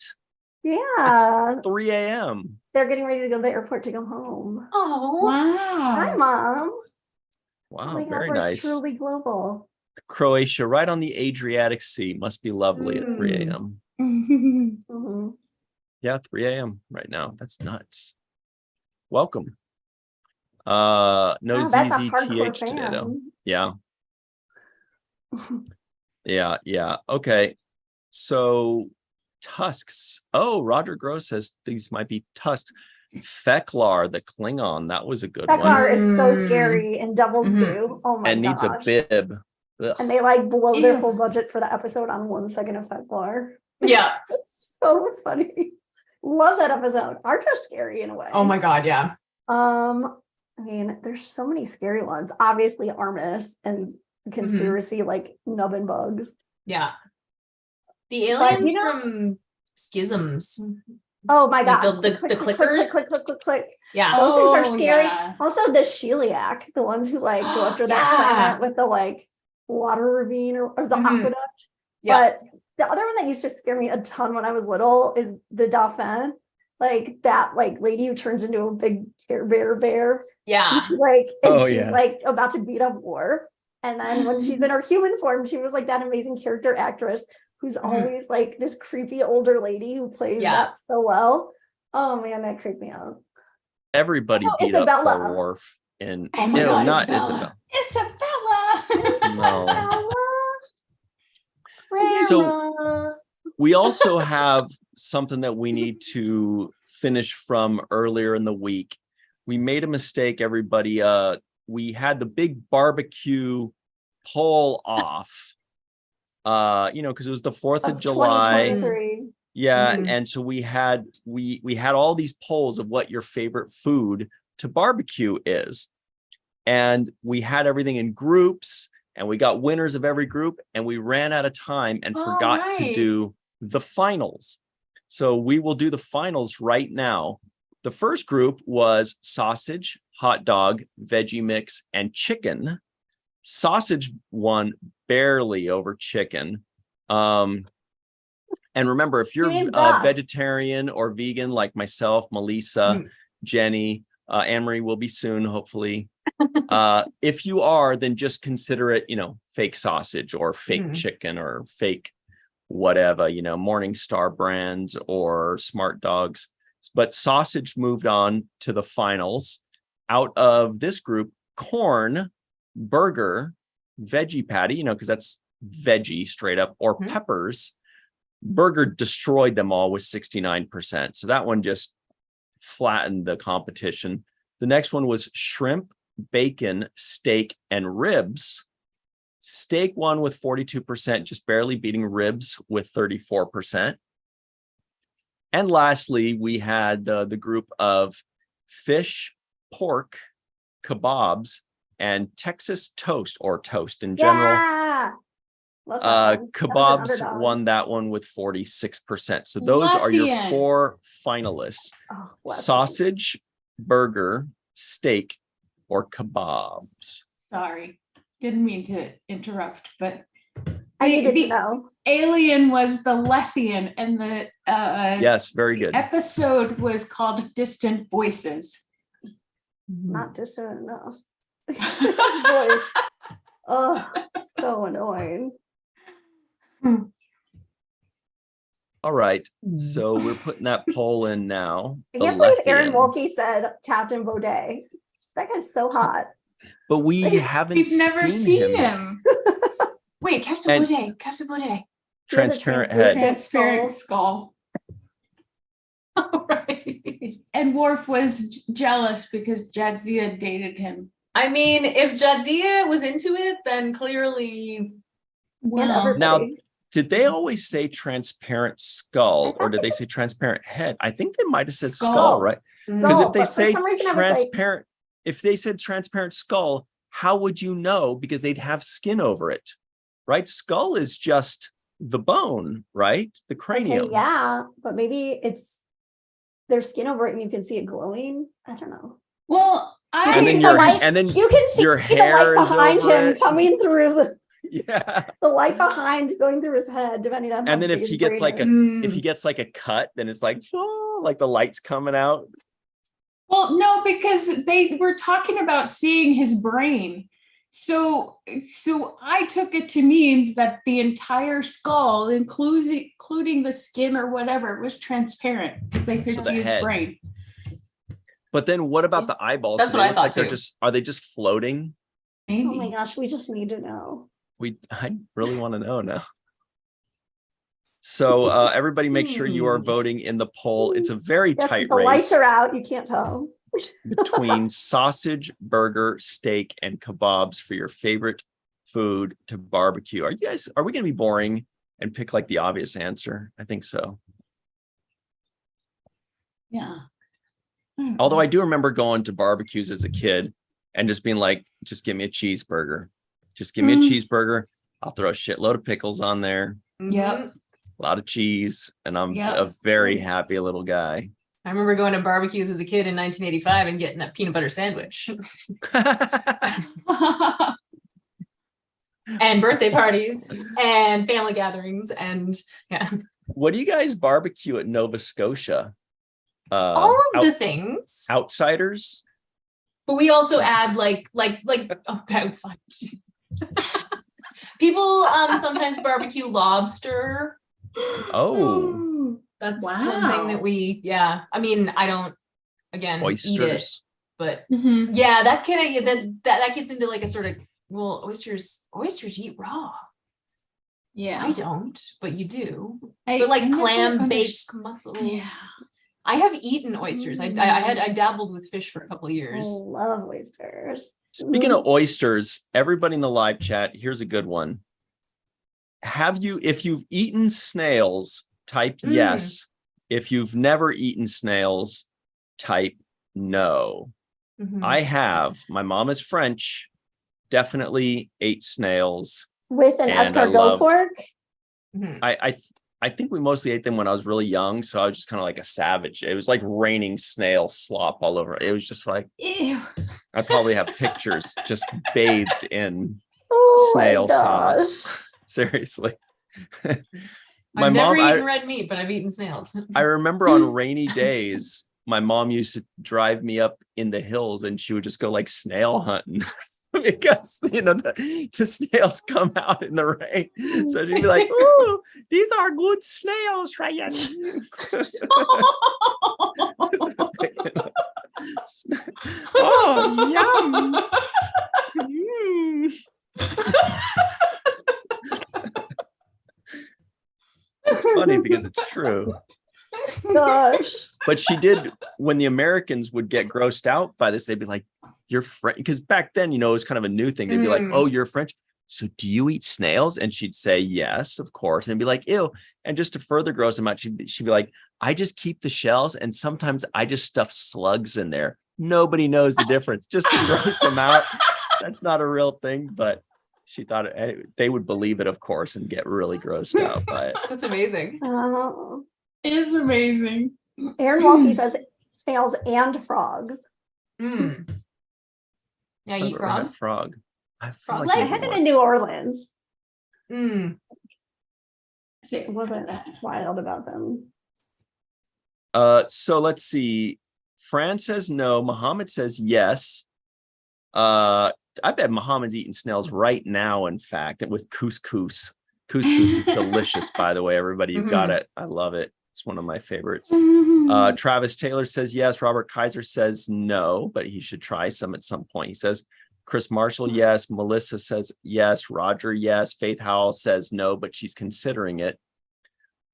Yeah. 3 a.m. They're getting ready to go to the airport to go home. Oh. Hi, Wow. Mom. Wow, Oh my God, very we're nice. truly global. Croatia, right on the Adriatic Sea. Must be lovely at 3 a.m. Mhm. Yeah, 3 a.m. right now. That's nuts. Welcome. No Wow, that's a hardcore ZZTH today, though. fan. Yeah. Yeah. Okay. So tusks. Oh, Roger Gross says these might be tusks. Feklar, the Klingon. That was a good That one. car is so Mm. scary and doubles Mhm. too. Oh my And needs a gosh. bib. Ugh. And they like blow their Ew. whole budget for the episode on 1 second effect bar. Yeah. It's so funny. Love that episode. Are just scary in a way. Oh my God. Yeah. I mean, there's so many scary ones. Obviously, Armis and conspiracy, like nubbin bugs. Yeah. The But, aliens you know- from Schisms. Oh my Like god. the Click, click, clickers? click, click, click, click. Yeah. Those things are Oh, scary. yeah. Also, the Sheliak, the ones who like go after that Yeah. planet with the like water ravine or the Mhm. aqueduct. Yeah. But the other one that used to scare me a ton when I was little is the Dauphin. Like that like lady who turns into a big Care bear. Yeah. And she like and Oh, she's yeah. like about to beat up war. And then when she's in her human form, she was like that amazing character actress who's always like this creepy older lady who plays Yeah. that so well. Oh man, that creeped me out. Everybody Also, beat up Isabella. poor Worf. And Oh my ew, God, not Isabella. Isabel. Isabella. No. So we also have something that we need to finish from earlier in the week. We made a mistake, everybody. We had the big barbecue pull off. Because it was the 4th of July. 2023. Yeah, Mhm. and so we had all these polls of what your favorite food to barbecue is. And we had everything in groups, and we got winners of every group, and we ran out of time and Oh, forgot to right. do the finals. So we will do the finals right now. The first group was sausage, hot dog, veggie mix, and chicken. Sausage won barely over chicken. And remember, if you're You mean Beth. vegetarian or vegan like myself, Melissa, Mm. Jenny, Anne-Marie will be soon, hopefully. If you are, then just consider it, fake sausage or fake Mhm. chicken or fake whatever, Morningstar brands or Smart Dogs. But sausage moved on to the finals. Out of this group, corn, burger, veggie patty, because that's veggie straight up, or Mhm. peppers. Burger destroyed them all with 69%. So that one just flattened the competition. The next one was shrimp, bacon, steak, and ribs. Steak won with 42%, just barely beating ribs with 34%. And lastly, we had the group of fish, pork, kebabs, and Texas toast, or toast in general. Yeah. Love that one. That was an Kebabs underdog. won that one with 46%. So those are your Luffian. 4 finalists: Oh, love that. sausage, burger, steak, or kebabs. Sorry, didn't mean to interrupt, but I needed the to know. alien was the Lethian, and the Yes, very good. episode was called Distant Voices. Not distant enough. Voice. Oh, so annoying. All right. So we're putting that poll in now. I the can't believe Aaron Lethian. Wolke said Captain Baudet. That guy's so hot. But we haven't We've never seen him. Wait, Captain And- Baudet. Captain Baudet. He has a Transparent head. Transparent skull. All right. And Worf was jealous because Jadzia dated him. I mean, if Jadzia was into it, then clearly. And Well, everybody. Now, did they always say transparent skull, I or thought did they they say transparent head? I think they might have said skull, Skull. right? Mm. Because No, if they but for say some reason I was like- transparent, if they said transparent skull, how would you know? Because they'd have skin over it, right? Skull is just the bone, right? The cranium. Okay, yeah, but maybe it's there's skin over it and you can see it glowing. I don't know. well, You And can then see your- the light, and then you can see your the hair light is behind over him it. coming through Yeah. the light behind going through his head, depending on how And then if big he his gets brain like is. if he gets like a cut, then it's like, oh, like the light's coming out. well, no, because they were talking about seeing his brain. So I took it to mean that the entire skull, including the skin or whatever, was transparent because they could So the see his head. brain. But then what about the eyeballs? That's Do what they I look thought like they're too. are they just floating? Maybe. Oh my gosh, we just need to know. I really want to know now. So everybody make sure you are voting in the poll. It's a very Yes, tight the lights race are out. You can't tell. between sausage, burger, steak, and kebabs for your favorite food to barbecue? Are we going to be boring and pick like the obvious answer? I think so. Yeah. Although I do remember going to barbecues as a kid and just being like, just give me a cheeseburger. Just give me a cheeseburger. I'll throw a shitload of pickles on there. Yep. A lot of cheese. And I'm Yep. a very happy little guy. I remember going to barbecues as a kid in 1985 and getting a peanut butter sandwich. And birthday parties and family gatherings and yeah. What do you guys barbecue at Nova Scotia? All of the things. Outsiders? But we also add like outside. People sometimes barbecue lobster. Oh, That's Wow. one thing that we, yeah. I mean, I don't eat it, oysters. but Mhm. yeah, that kind of that gets into like a sort of, well, oysters eat raw. Yeah. I don't, but you do. I But like never clam baked underst- mussels. Yeah. I have eaten oysters. I dabbled with fish for a couple of I years. love oysters. Speaking of oysters, everybody in the live chat, here's a good one. If you've eaten snails, type yes. If you've never eaten snails, type no. Mhm. I have. My mom is French, definitely ate snails. With an And I escargot loved- fork. Mhm. I think we mostly ate them when I was really young, so I was just kind of like a savage. It was like raining snail slop all over. It was just like, Ew. I probably have pictures just bathed in Oh my snail gosh. sauce. Seriously. I've never eaten red meat, but I've eaten snails. I remember on rainy days, my mom used to drive me up in the hills and she would just go like snail hunting because, the snails come out in the rain. So she'd be like, ooh, these are good snails, Ryan. Oh, yum. It's funny because it's true. Gosh. But she did, when the Americans would get grossed out by this, they'd be like, you're French. Because back then, it was kind of a new thing. They'd be like, oh, you're French. So do you eat snails? And she'd say, yes, of course. And be like, ew. And just to further gross them out, she'd be like, I just keep the shells. And sometimes I just stuff slugs in there. Nobody knows the difference. Just to gross them out. That's not a real thing, but she thought they would believe it, of course, and get really grossed out by it. That's amazing. Oh. It is amazing. Aaron Walkie says snails and frogs. Mm. Yeah, you eat I've never had frogs? frog. I feel Frog like I legs? had it in once. New Orleans. Mm. It wasn't wild about them. So let's see. Fran says no. Muhammad says yes. I bet Muhammad's eating snails right now, in fact, with couscous. Couscous is delicious, by the way. Everybody, you've got it. I love it. It's one of my favorites. Travis Taylor says yes. Robert Kaiser says no, but he should try some at some point. He says Chris Marshall, yes. Melissa says yes. Roger, yes. Faith Howell says no, but she's considering it.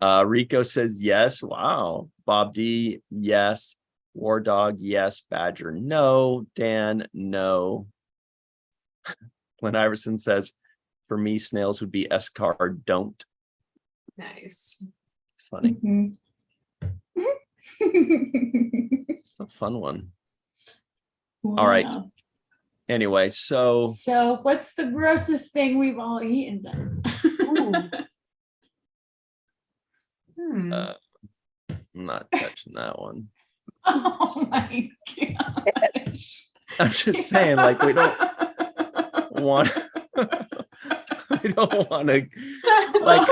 Rico says yes. Wow. Bob D, yes. War Dog, yes. Badger, no. Dan, no. Glenn Iverson says, for me, snails would be escar, don't. Nice. It's funny. Mhm. It's a fun one. All right. Wow. Anyway, so So what's the grossest thing we've all eaten then? Ooh. Hmm. I'm not touching that one. Oh my gosh. I'm just saying, like, we don't want we don't want to, like,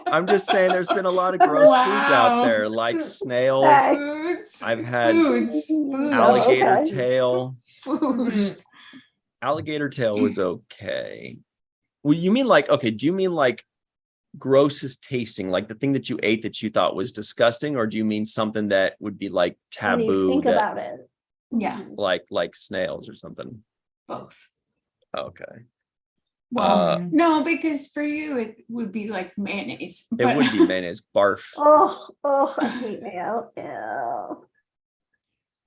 I'm just saying there's been a lot of gross foods out Wow. there, like snails. Okay. Foods. I've had Foods. alligator okay. tail. Food. Alligator tail was okay. Well, you mean like, okay, do you mean like grossest tasting, like the thing that you ate that you thought was disgusting, or do you mean something that would be like When you taboo, think that, about it. Yeah, like snails or something? both. Okay. Well, Mm. no, because for you it would be like mayonnaise. It but- would be mayonnaise. Barf. Oh, I hate mayo. Ew.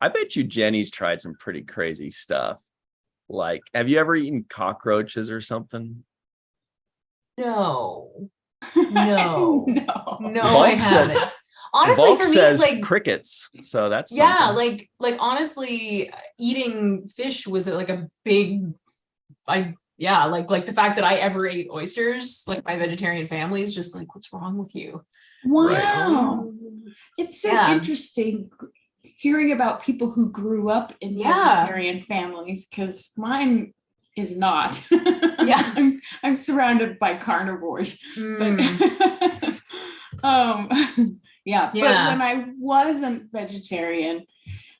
I bet you Jenny's tried some pretty crazy stuff. Like, have you ever eaten cockroaches or something? No. No. No. No, I Volk said- haven't. Honestly, Volk for me, says like crickets, so that's yeah, something. like honestly, eating fish was like a big like the fact that I ever ate oysters, like my vegetarian family is just like, what's wrong with you? Wow. It's so Yeah. interesting hearing about people who grew up in Yeah. vegetarian families, because mine is not. Yeah. I'm surrounded by carnivores. Mm, But yeah, but Yeah. when I wasn't vegetarian,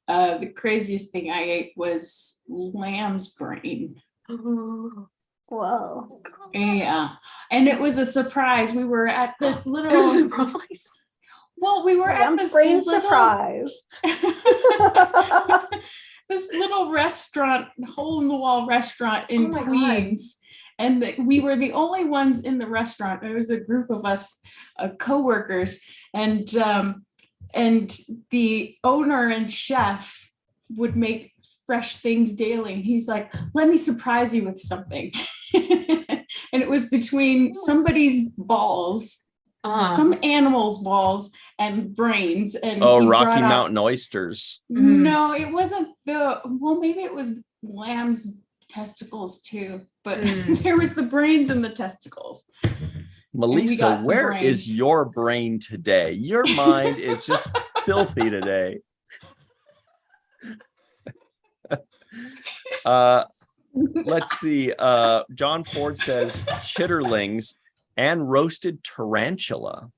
the craziest thing I ate was lamb's brain. Whoa. Yeah, and it was a surprise. We were at this little surprise. well, we were at Lamb's this brain little surprise. this little restaurant, hole in the wall restaurant Oh in my God. Queens. And we were the only ones in the restaurant. There was a group of us co-workers, and the owner and chef would make fresh things daily. He's like, let me surprise you with something. And it was between somebody's balls, some animal's balls and brains. And Oh, he Rocky brought out- Mountain oysters. No, it wasn't well, maybe it was lamb's testicles too, but there was the brains and the testicles. Melissa, got the where is brains. your brain today? Your mind is just filthy today. Let's see. John Ford says chitterlings and roasted tarantula.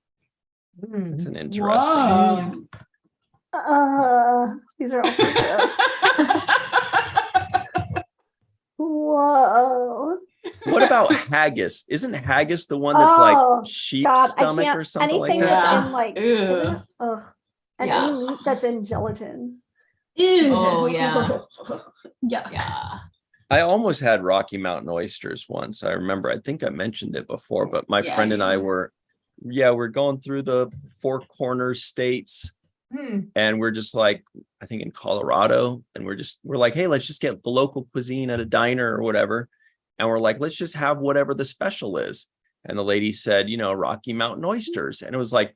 It's an interesting. Whoa. These are also gross. Whoa. What about haggis? Isn't haggis the one that's Oh, like sheep God, I stomach can't. or something Anything like that? that's Yeah. in like, Ew. isn't it? Ugh. And Yeah. any meat that's in gelatin. Oh, yeah. Yeah. Yeah. I almost had Rocky Mountain oysters once. I remember, I think I mentioned it before, but my Yeah, friend and you I did. we're going through the Four Corners states, and we're just like, I think in Colorado, and we're like, hey, let's just get the local cuisine at a diner or whatever. And we're like, let's just have whatever the special is. And the lady said, Rocky Mountain oysters. And it was like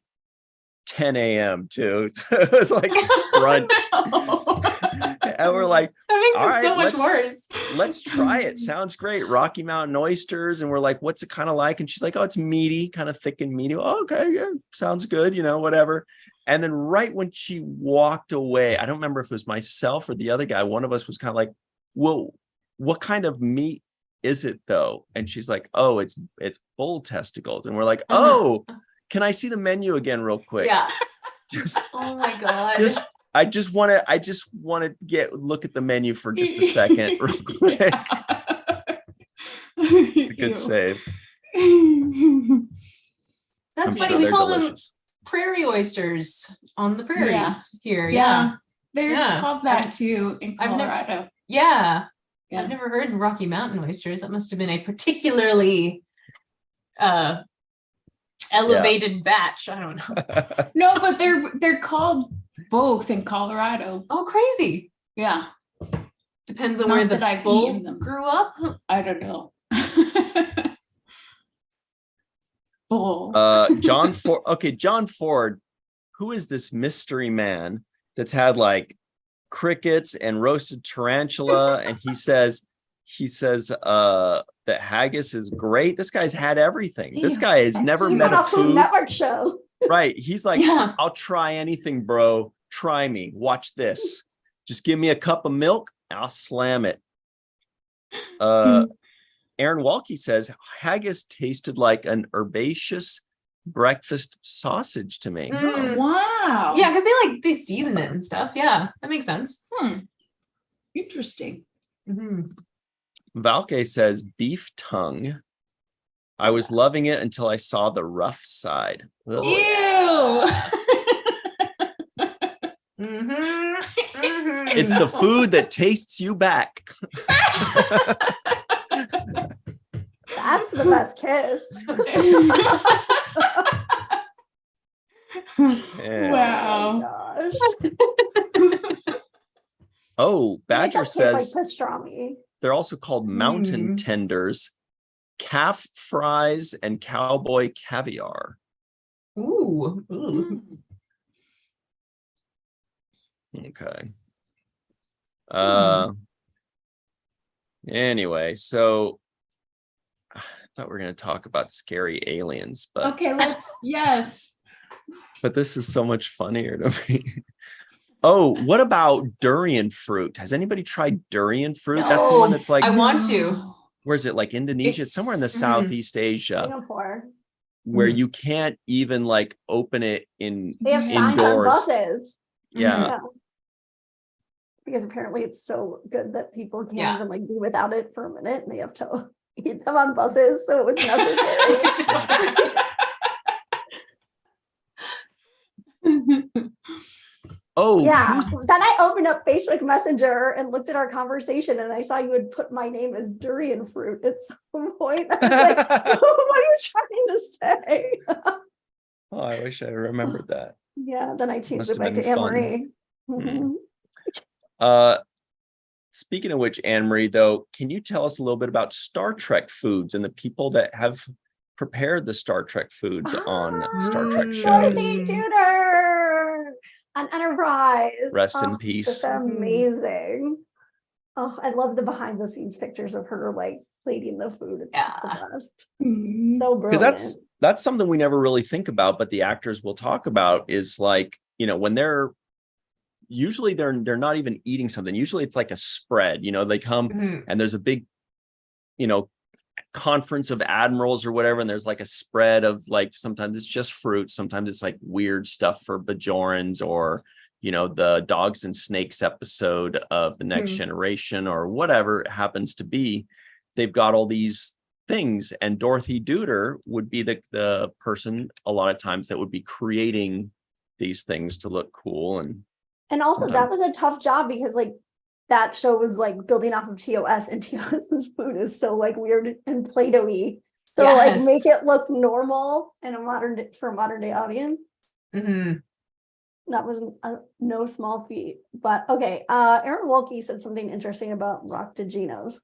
10 a.m. too. It was like brunch. And we're like, That makes all it right, so much worse. let's try it. Sounds great. Rocky Mountain oysters. And we're like, what's it kind of like? And she's like, oh, it's meaty, kind of thick and meaty. Oh, okay, yeah, sounds good, whatever. And then right when she walked away, I don't remember if it was myself or the other guy, one of us was kind of like, well, what kind of meat is it though? And she's like, oh, it's bull testicles. And we're like, oh, can I see the menu again real quick? Yeah. Just, Oh my God. I just want to look at the menu for just a second real quick. Good save. That's I'm funny. sure We they're call them delicious. prairie oysters on the prairies here. Yeah. They're Yeah. called that too in I've never- Colorado. Yeah. Yeah. I've never heard Rocky Mountain oysters. That must have been a particularly elevated batch. I don't know. No, but they're called both in Colorado. Oh, crazy. Yeah, Depends on Not where the that I've bull eaten them. grew up. I don't know. Bull. John Ford. Okay, John Ford. Who is this mystery man that's had like crickets and roasted tarantula? And he says that haggis is great. This guy's had everything. This guy has never He's met on a Food food. Network show. Right. He's like, Yeah. I'll try anything, bro. Try me. Watch this. Just give me a cup of milk. I'll slam it. Aaron Walke says haggis tasted like an herbaceous breakfast sausage to me. Wow. Yeah, because they season it and stuff. Yeah, that makes sense. Interesting. Valke says beef tongue. I was loving it until I saw the rough side. Ugh. It's the food that tastes you back. That's the best kiss. Yeah. Wow. Oh my gosh. Oh, Badger It tastes like says pastrami. They're also called mountain tenders, calf fries, and cowboy caviar. Ooh. Okay. Anyway, so I thought we were going to talk about scary aliens, but Okay, yes. but this is so much funnier to me. Oh, what about durian fruit? Has anybody tried durian fruit? That's the one No, that's like, I want to. where is it? Like Indonesia? It's somewhere in the Southeast Asia Singapore. where you can't even like open it in They have signs on indoors. buses. Yeah. Because apparently it's so good that people can't Yeah. even like be without it for a minute, and they have to eat them on buses, so it was necessary. Oh, Yeah. who's Then I opened up Facebook Messenger and looked at our conversation, and I saw you had put my name as durian fruit at some point. I was like, what are you trying to say? Oh, I wish I remembered that. Yeah, then I changed Must it have back to been fun. Anne-Marie. Mhm. Speaking of which, Anne-Marie, though, can you tell us a little bit about Star Trek foods and the people that have prepared the Star Trek foods on Star Trek shows? Dorothy Tudor on Enterprise. Rest in Just peace. amazing. Oh, I love the behind the scenes pictures of her like plating the food. It's just the best. So Because brilliant. that's something we never really think about, but the actors will talk about is like, you know, when they're usually they're not even eating something. Usually it's like a spread, you know, they come and there's a big, you know, conference of admirals or whatever, and there's like a spread of like, sometimes it's just fruit, sometimes it's like weird stuff for Bajorans, or you know, the dogs and snakes episode of the Next Generation, or whatever it happens to be. They've got all these things, and Dorothy Duder would be the person a lot of times that would be creating these things to look cool. And also that was a tough job, because like that show was like building off of TOS, and TOS's food is so like weird and Play-Doh-y. So like make it look normal in a modern day audience. That was no small feat. But okay, Aaron Wolke said something interesting about Roctaginos.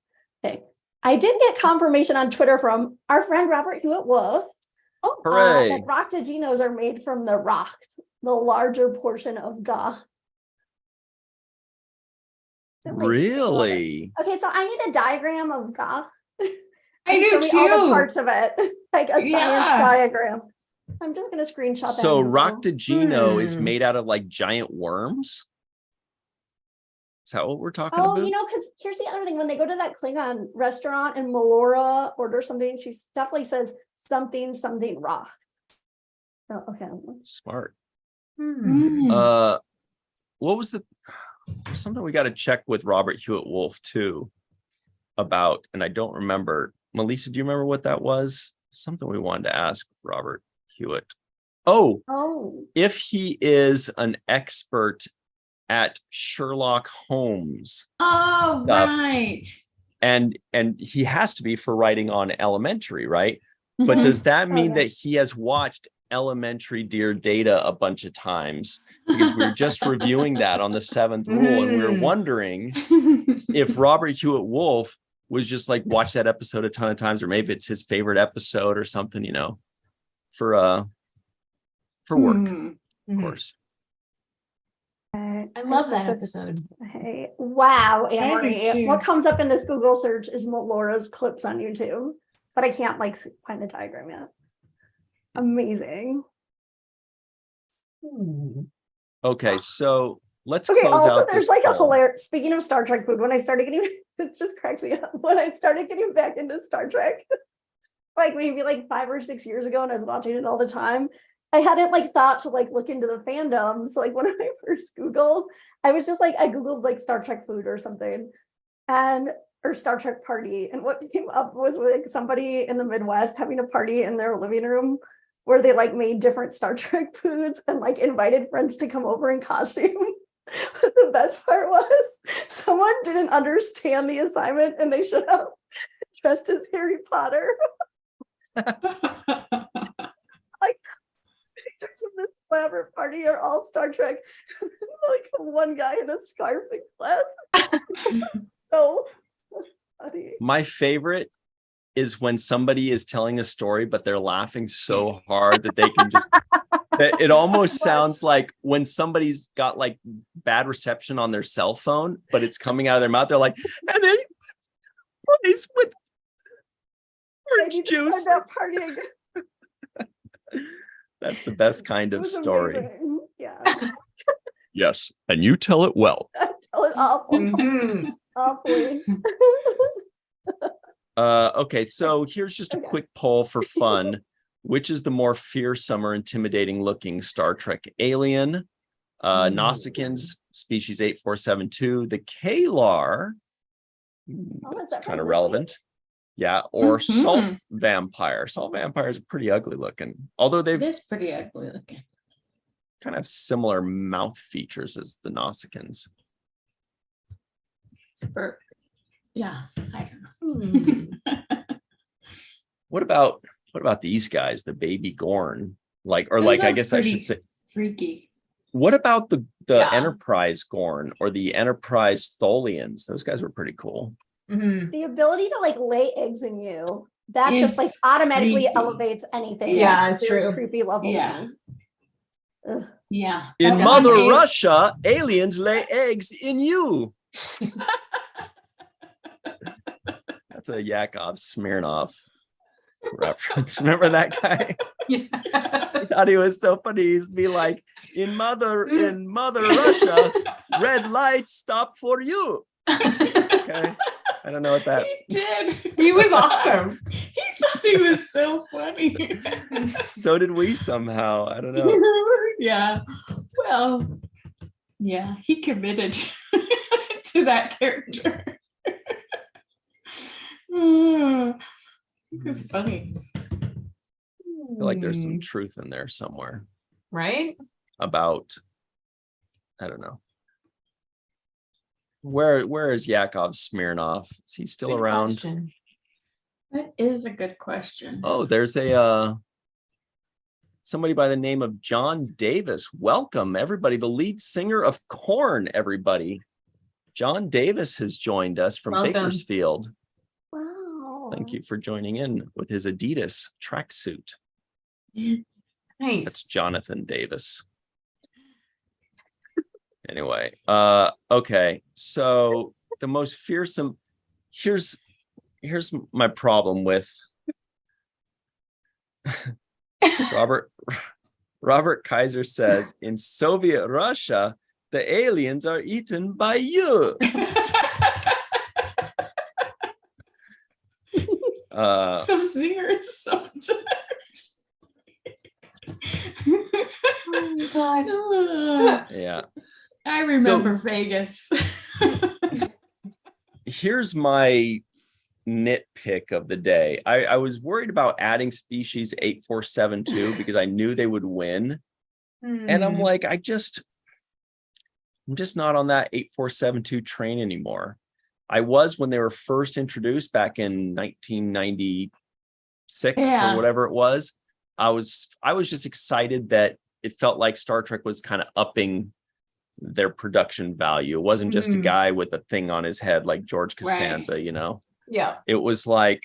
Okay, I did get confirmation on Twitter from our friend Robert Hewitt-Wolf that Roctaginos are made from the rocked, the larger portion of Gagh. Really? Okay, so I need a diagram of Gagh. I do too. All the parts of it, like a science diagram. I'm just gonna screenshot that. So Roctagino is made out of like giant worms? Is that what we're talking about? Oh, you know, because here's the other thing. When they go to that Klingon restaurant and Melora orders something, she definitely says something rocked. Oh, okay. Smart. What was something we got to check with Robert Hewitt-Wolf too about, and I don't remember. Melissa, do you remember what that was? Something we wanted to ask Robert Hewitt. Oh, if he is an expert at Sherlock Holmes. Oh, stuff. right. And he has to be for writing on Elementary, right? But does that mean that he has watched Elementary Dear Data a bunch of times? Because we were just reviewing that on the 7th Rule, and we were wondering if Robert Hewitt-Wolf was just like watch that episode a ton of times, or maybe it's his favorite episode or something, you know, for work, of course. I love that episode. Hey, wow, Anne-Marie. What comes up in this Google search is Melora's clips on YouTube, but I can't like find the diagram yet. Amazing. Okay, so let's close also out there's like a hilarious, speaking of Star Trek food, when I started getting it just cracks me up when I started getting back into Star Trek, like maybe like 5 or 6 years ago, and I was watching it all the time. I hadn't like thought to like look into the fandoms. So like when I first Googled, I was just like, I Googled like Star Trek food or something, or Star Trek party. And what came up was like somebody in the Midwest having a party in their living room where they like made different Star Trek foods and like invited friends to come over in costume. But the best part was someone didn't understand the assignment and they showed up dressed as Harry Potter. Like pictures of this elaborate party are all Star Trek. Like one guy in a scarf and glass. So My favorite is when somebody is telling a story, but they're laughing so hard that they can just, it almost sounds like when somebody's got like bad reception on their cell phone, but it's coming out of their mouth. They're like, and then rice with orange juice. Partying. That's the best kind It of was story. amazing. Yeah. Yes. And you tell it well. Tell it awful. Mhm. Awfully. Okay, so here's just a quick poll for fun. Which is the more fearsome or intimidating looking Star Trek alien? Nausicaans, species 8472, the Kalar, Is that's that kind from of this relevant. Yeah, or salt Mhm. vampire. Salt vampires are pretty ugly looking, although they've It is pretty ugly looking. kind of similar mouth features as the Nausicaans. Super. Yeah, I don't know. What about these guys, the baby Gorn? Like, or Those like, I are guess I should pretty say, freaky. what about the Yeah. Enterprise Gorn or the Enterprise Tholians? Those guys were pretty cool. Mhm. The ability to like lay eggs in you, that Is just like automatically creepy. elevates anything. Yeah, It's it's very true. creepy level. to Yeah. me. Ugh. Yeah. In That Mother one is- Russia, aliens lay eggs in you. That's a Yakov Smirnoff reference. Remember that guy? I thought he was so funny. He'd be like, in Mother Russia, red lights stop for you. Okay. I don't know what that. He did. He was awesome. He thought he was so funny. So did we somehow. I don't know. Yeah. Well, yeah, he committed to that character. It was funny. I feel like there's some truth in there somewhere Right? about, I don't know. Where is Yakov Smirnoff? Is he still Good around? question. That is a good question. Oh, there's a somebody by the name of John Davis. Welcome, everybody. The lead singer of Korn, everybody. John Davis has joined us from Welcome. Bakersfield. Wow. Thank you for joining in with his Adidas tracksuit. That's Nice. Jonathan Davis. Anyway, okay. So the most fearsome, here's my problem with Robert Kaiser says, in Soviet Russia, the aliens are eaten by you. Some singers sometimes. Oh God. Yeah. I remember Vegas. Here's my nitpick of the day. I was worried about adding species 8472 because I knew they would win. And I'm like, I'm just not on that 8472 train anymore. I was when they were first introduced back in 1996 Yeah. or whatever it was. I was just excited that it felt like Star Trek was kind of upping their production value. It wasn't just a guy with a thing on his head like George Costanza, you know. Yeah. It was like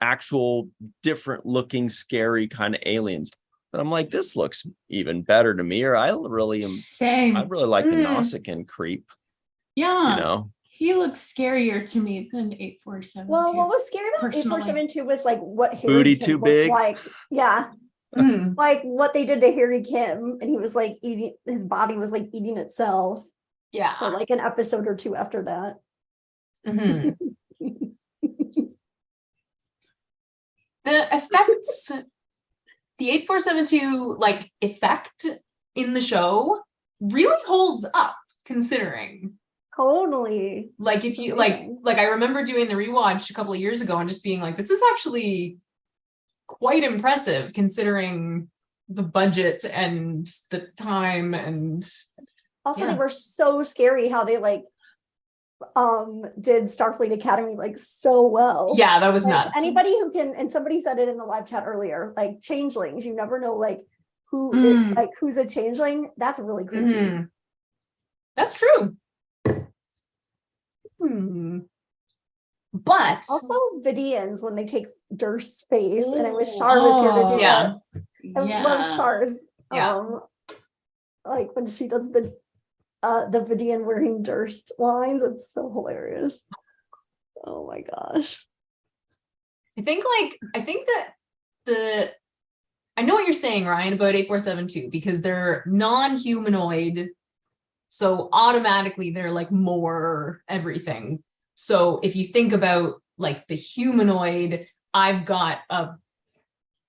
actual different looking scary kind of aliens. But I'm like, this looks even better to me, or I really Same. like the Nausicaan creep, Yeah. you know. He looks scarier to me than 847. Well, what was scary about Personally. 8472 was like what Harry Booty Kim too looked big? like. Yeah. Mm. Like what they did to Harry Kim, and he was like eating, his body was like eating itself for Yeah. like an episode or two after that. Mhm. The effects, the 8472 like effect in the show really holds up considering. Totally. Like if you like I remember doing the rewatch a couple of years ago and just being like, this is actually quite impressive considering the budget and the time and Also, Yeah. they were so scary how they like did Starfleet Academy like so well. yeah, that was Like, nuts. anybody who can, and somebody said it in the live chat earlier, like changelings, you never know like who like who's a changeling. That's really creepy. Mhm. That's true. Hmm. But Also, Vidians when they take Durst's face, and I wish Shar was here to do yeah. that. I love Shar's. Yeah. Like when she does the Vidian wearing Durst lines, it's so hilarious. Oh my gosh. I think that I know what you're saying, Ryan, about 8472, because they're non-humanoid. So automatically they're like more everything. So if you think about like the humanoid, I've got a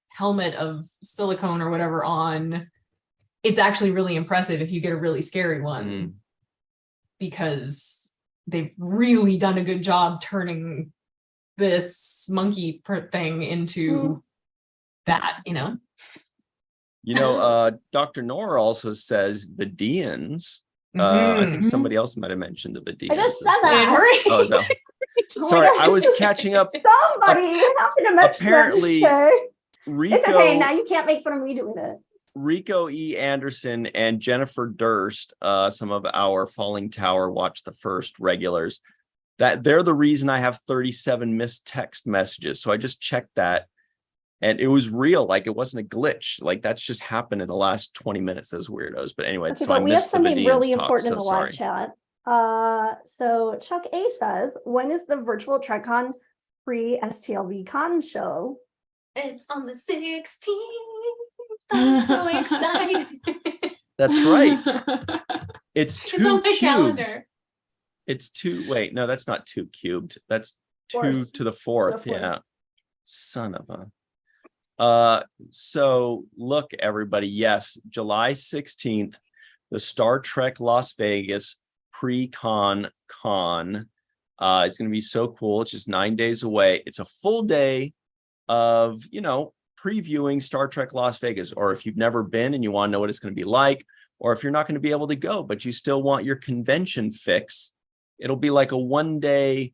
helmet of silicone or whatever on. It's actually really impressive if you get a really scary one, because they've really done a good job turning this monkey thing into that, you know? Dr. Nora also says Vidians. I think somebody else might have mentioned the Vidians. I just said that. Oh, is that? Sorry, I was catching up. Somebody happened to mention Apparently, that. Rico, It's okay. Now you can't make fun of me doing it. Rico E. Anderson and Jennifer Durst, some of our Falling Tower Watch the First regulars, that they're the reason I have 37 missed text messages. So I just checked that. And it was real, like it wasn't a glitch. Like that's just happened in the last 20 minutes, those weirdos. But anyway, Okay, so I but we have missed the something Vidians really talk, important in so the live sorry. chat. So Chuck A says, when is the virtual TrekCon pre-STLV con show? It's on the 16th. I'm so excited. That's right. It's It's two on the cubed. calendar. It's two. Wait, no, that's not two cubed. That's two Fourth. to the fourth. To the fourth. Yeah. Son of a. So look, everybody. Yes, July 16th, the Star Trek Las Vegas pre-con con. It's going to be so cool. It's just 9 days away. It's a full day of, previewing Star Trek Las Vegas. Or if you've never been and you want to know what it's going to be like, or if you're not going to be able to go, but you still want your convention fix, it'll be like a 1 day,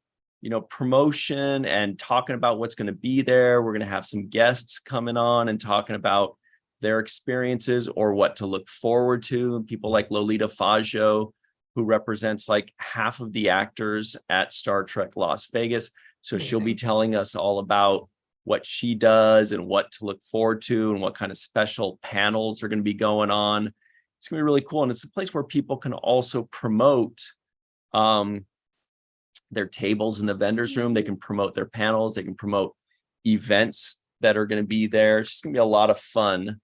promotion and talking about what's going to be there. We're going to have some guests coming on and talking about their experiences or what to look forward to. People like Lolita Faggio, who represents like half of the actors at Star Trek Las Vegas. So she'll be telling us all about what she does and what to look forward to and what kind of special panels are going to be going on. It's going to be really cool. And it's a place where people can also promote their tables in the vendors room. They can promote their panels. They can promote events that are going to be there. It's just going to be a lot of fun.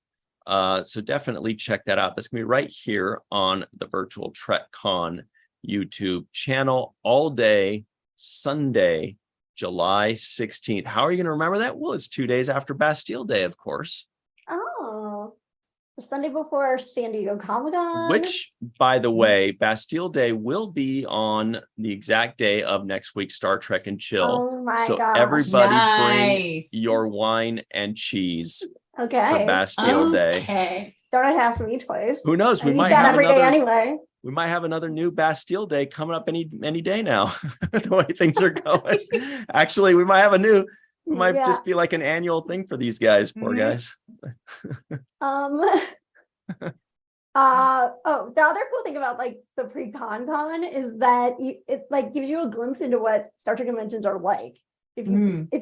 So definitely check that out. That's going to be right here on the Virtual TrekCon YouTube channel all day, Sunday, July 16th. How are you going to remember that? Well, it's 2 days after Bastille Day, of course. Oh, the Sunday before San Diego Comic-Con. Which, by the way, Bastille Day will be on the exact day of next week's Star Trek and Chill. Oh my so gosh. everybody Nice. bring your wine and cheese for Okay. Bastille Day. Okay. Don't I have some each place? Who knows? I We eat might that have every day another. anyway. We might have another new Bastille Day coming up any day now. The way things are going. Actually, we might have a new. It might just be like an annual thing for these guys. Poor guys. The other cool thing about like the pre-con is that it like gives you a glimpse into what Star Trek conventions are like. If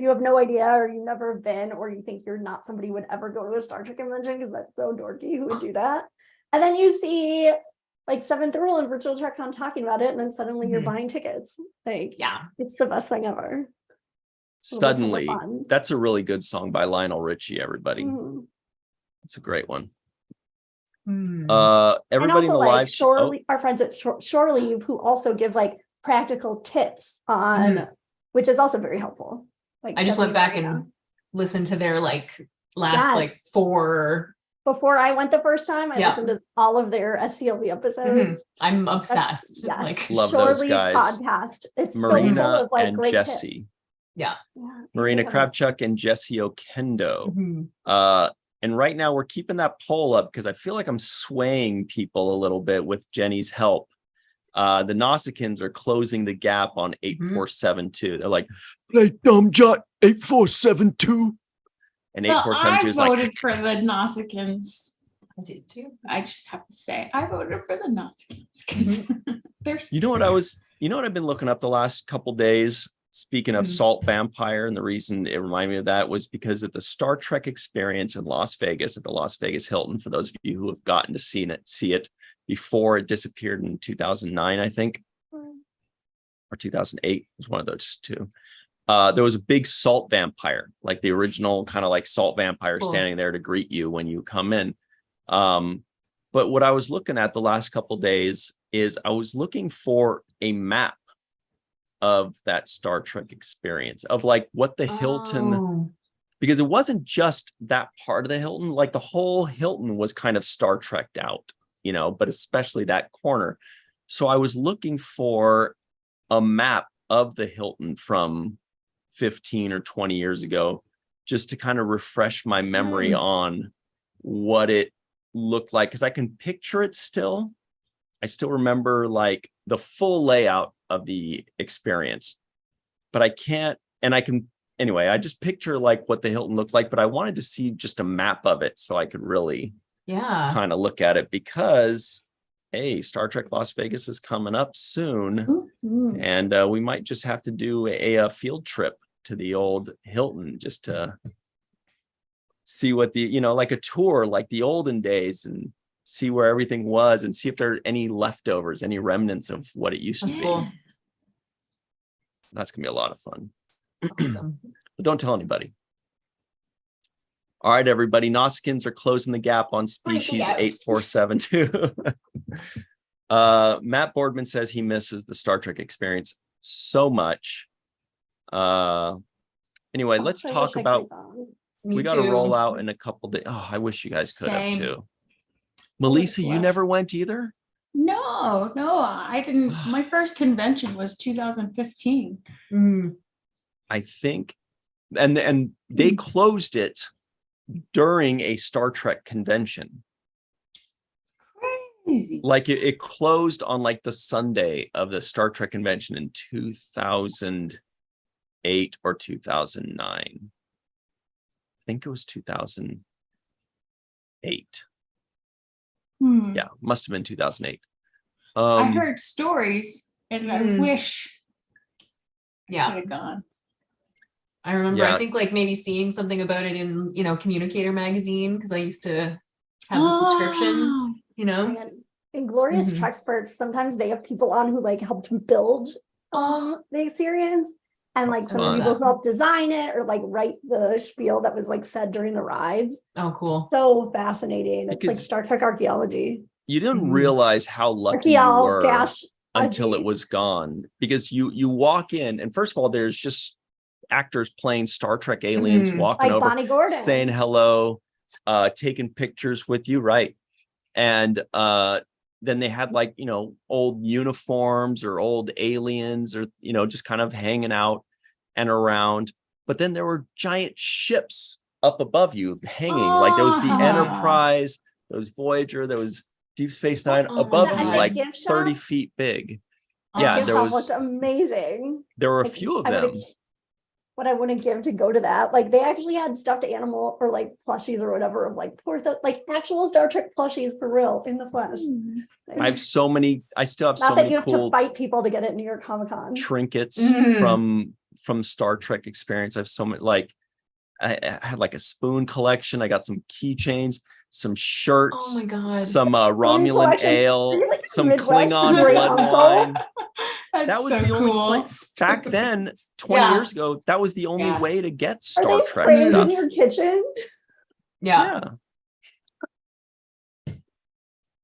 you have no idea or you've never been or you think you're not somebody who would ever go to a Star Trek convention because that's so dorky, who would do that? And then you see like Seventh Rule and Virtual TrekCon talking about it, and then suddenly you're buying tickets. Like, Yeah, it's the best thing ever. Suddenly, that's a really good song by Lionel Richie, everybody. It's a great one. Everybody in the live our friends at Shore Leave who also give like practical tips on which is also very helpful. Like I just went back and listened to their like last like 4. Before I went the first time, I listened to all of their STLV episodes. I'm obsessed. Yes. Like love Shore those Leave guys. Podcast. It's Marina so full of like and great Jesse. tips. Yeah. Marina Kravchuk and Jesse Okendo. And right now we're keeping that poll up because I feel like I'm swaying people a little bit with Jenny's help. The Nausicaans are closing the gap on 8472. They're like, play dumb jot 8472. And 8472 is like, I voted for the Nausicaans. I did too. I just have to say, I voted for the Nausicaans because they're. you know what I've been looking up the last couple days speaking of Salt Vampire, and the reason it reminded me of that was because at the Star Trek experience in Las Vegas, at the Las Vegas Hilton, for those of you who have gotten to see it before it disappeared in 2009, I think, or 2008, was one of those two. There was a big salt vampire, like the original kind of like salt vampire standing there to greet you when you come in. But what I was looking at the last couple of days is I was looking for a map of that Star Trek experience, of like what the Hilton, because it wasn't just that part of the Hilton, like the whole Hilton was kind of Star Trekked out, you know, but especially that corner. So I was looking for a map of the Hilton from 15 or 20 years ago, just to kind of refresh my memory on what it looked like, because I can picture it still. I still remember like the full layout of the experience, but I can't, and I can, anyway, I just picture like what the Hilton looked like, but I wanted to see just a map of it so I could really kind of look at it, because hey, Star Trek Las Vegas is coming up soon, and we might just have to do a field trip to the old Hilton just to see what the, you know, like a tour like the olden days, and see where everything was, and see if there are any leftovers, any remnants of what it used to be. Cool. That's gonna be a lot of fun. Awesome. But don't tell anybody. All right, everybody. Noskins are closing the gap on species 8472. Matt Boardman says he misses the Star Trek experience so much. Anyway, let's talk about. We got to roll out in a couple days. Oh, I wish you guys could have too. Melissa, you never went either? No, I didn't. My first convention was 2015. I think, and they closed it during a Star Trek convention. Crazy. Like it closed on like the Sunday of the Star Trek convention in 2008 or 2009. I think it was 2008. Yeah, must have been 2008. I heard stories, and I wish I could have gone. I remember, I think like maybe seeing something about it in, you know, Communicator magazine, because I used to have the subscription, you know. And Glorious Treksperts, sometimes they have people on who like helped build the experience, and like some of the people who helped design it or like write the spiel that was like said during the rides. Oh, cool. So fascinating. It's like Star Trek archaeology. You didn't realize how lucky you were until it was gone, because you walk in and first of all, there's just actors playing Star Trek aliens walking like over, Bonnie Gordon, saying hello, taking pictures with you, right? And then they had like, you know, old uniforms or old aliens, or, you know, just kind of hanging out and around. But then there were giant ships up above you hanging, like there was the Enterprise, there was Voyager, there was Deep Space Nine above you, like 30 feet big. Yeah, there was amazing. There were a few of them. What I wouldn't give to go to that. Like they actually had stuffed animal or like plushies or whatever of like like actual Star Trek plushies for real in the flesh. I have so many. I still have Not so that many you have cool to fight people to get it in New York Comic Con. Trinkets from Star Trek experience. I have so many. Like I had like a spoon collection. I got some keychains, some shirts. Oh my god! Some Romulan ale, some Klingon blood wine. That was the only place back then, 20 years ago. That was the only way to get Star Trek stuff. In your kitchen? Yeah.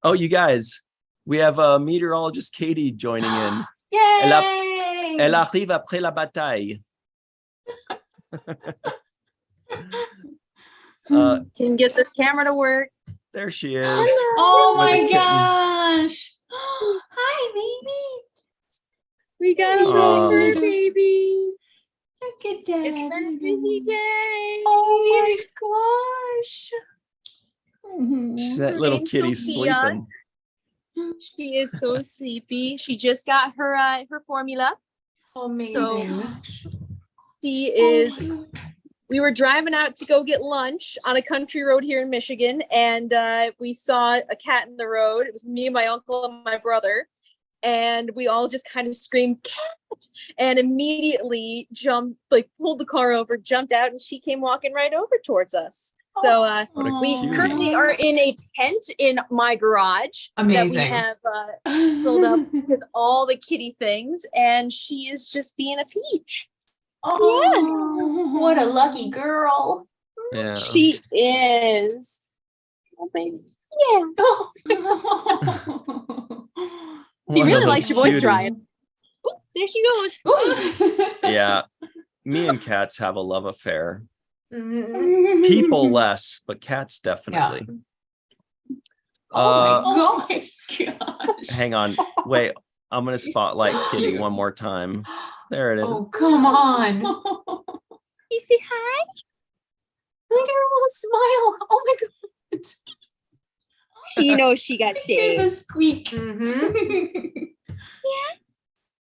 Oh, you guys, we have meteorologist Katie joining in. Yay! Elle arrive après la bataille. Can get this camera to work. There she is. Oh my gosh. Hi, baby. We got a little fur baby. Look at that. It's been a busy day. Oh my gosh. She's that Her little name's kitty Sophia. sleeping. She is so sleepy. She just got her formula. Amazing. So she is. We were driving out to go get lunch on a country road here in Michigan, and we saw a cat in the road. It was me and my uncle and my brother. and we all just kind of screamed cat and immediately jumped, pulled the car over, jumped out, and she came walking right over towards us. So What a we cutie. currently are in a tent in my garage Amazing. that we have filled up with all the kitty things, and she is just being a peach. Oh, What a lucky girl. Yeah. She is. Oh, baby. Yeah. What She a really little likes your voice, cutie. Ryan. Oop, there she goes. Yeah. Me and cats have a love affair. Mhm. People less, but cats definitely. Oh my gosh. Hang on. Wait, I'm going to spotlight so Kitty cute. one more time. There it is. Oh, come on. You say hi? Look at her little smile. Oh my God. She knows she got Hear the saved. squeak. Mhm.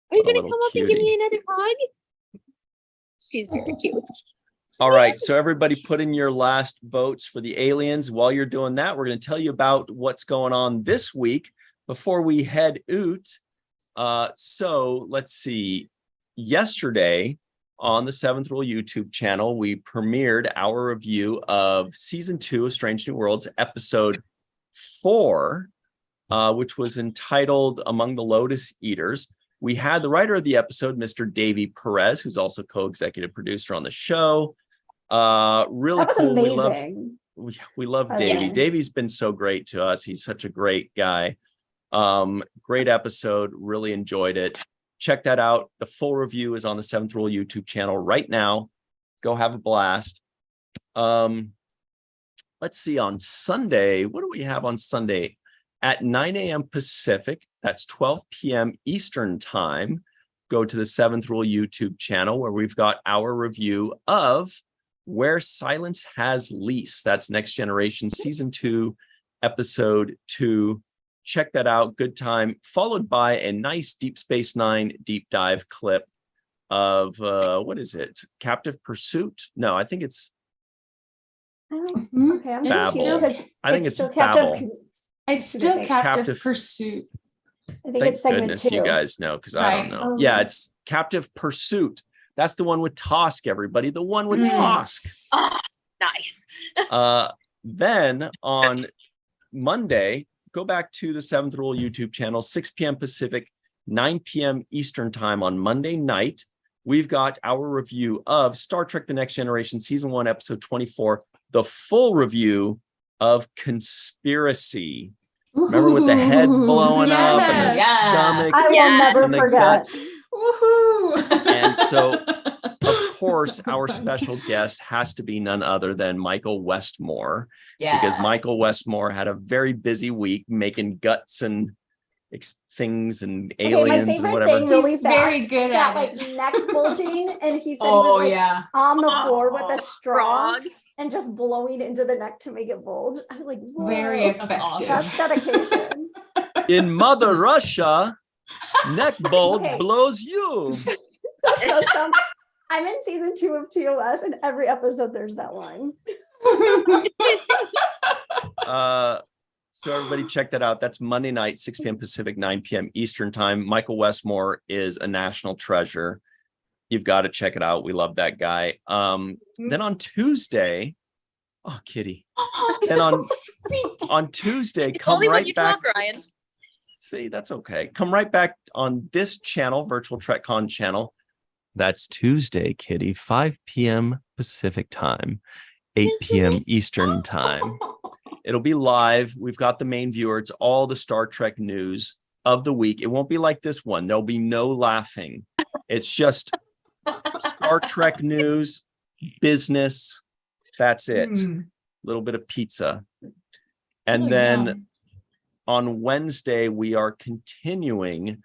Are you What a gonna little come up and give cutie. me another hug? She's very cute. All right. So everybody put in your last votes for the aliens. While you're doing that, we're going to tell you about what's going on this week before we head out. So let's see. Yesterday on the Seventh Rule YouTube channel, we premiered our review of season 2 of Strange New Worlds, episode 4, which was entitled Among the Lotus Eaters. We had the writer of the episode, Mr. Davey Perez, who's also co-executive producer on the show. Really That was cool. amazing. We love I Davey. love it. Davey's been so great to us. He's such a great guy. Great episode. Really enjoyed it. Check that out. The full review is on the Seventh Rule YouTube channel right now. Go have a blast. Let's see, on Sunday, what do we have on Sunday? At 9 a.m. Pacific, that's 12 p.m. Eastern time. Go to the Seventh Rule YouTube channel where we've got our review of Where Silence Has Lease. That's Next Generation Season 2, Episode 2. Check that out. Good time. Followed by a nice Deep Space Nine deep dive clip of, what is it? Captive Pursuit? No, I think it's Okay, I'm Babel. confused because I think it's still Babel. captive. It's still Captive captive pursuit. I think Thank it's segment goodness 2. you guys know, because I don't Right. know. Oh. Yeah, it's Captive Pursuit. That's the one with Tosk, everybody. The one with Mm. Tosk. Ah, nice. Then on Monday, go back to the Seventh Rule YouTube channel, 6 p.m. Pacific, 9 p.m. Eastern time on Monday night. We've got our review of Star Trek The Next Generation, Season 1, Episode 24, the full review of Conspiracy. Remember with the head blowing up and the Yes. stomach I will Yeah. never and the forget. guts. Woohoo. And so, of course, our special guest has to be none other than Michael Westmore, because Michael Westmore had a very busy week making guts and things and Okay, aliens my and favorite whatever. thing really He's fast. very good that at like it. neck bulging, and he said he Oh, was like yeah. on the floor with a straw Frog. and just blowing into the neck to make it bulge. I was like, whoa, Very That's effective. awesome. that's dedication. In Mother Russia, neck bulge Okay. blows you. That sounds- I'm in season 2 of TOS, and every episode there's that line. So everybody check that out. That's Monday night, 6 p.m. Pacific, 9 p.m. Eastern time. Michael Westmore is a national treasure. You've got to check it out. We love that guy. Then on Tuesday, oh, Kitty. Then on Tuesday, It's come only when right you back. talk, Ryan. See, that's okay. Come right back on this channel, Virtual TrekCon channel. That's Tuesday, Kitty, 5 p.m. Pacific time, 8 p.m. Eastern time. It'll be live. We've got the main viewer. It's all the Star Trek news of the week. It won't be like this one. There'll be no laughing. It's just Star Trek news, business. That's it. Mm. Little bit of pizza. And Oh, then yum. on Wednesday, we are continuing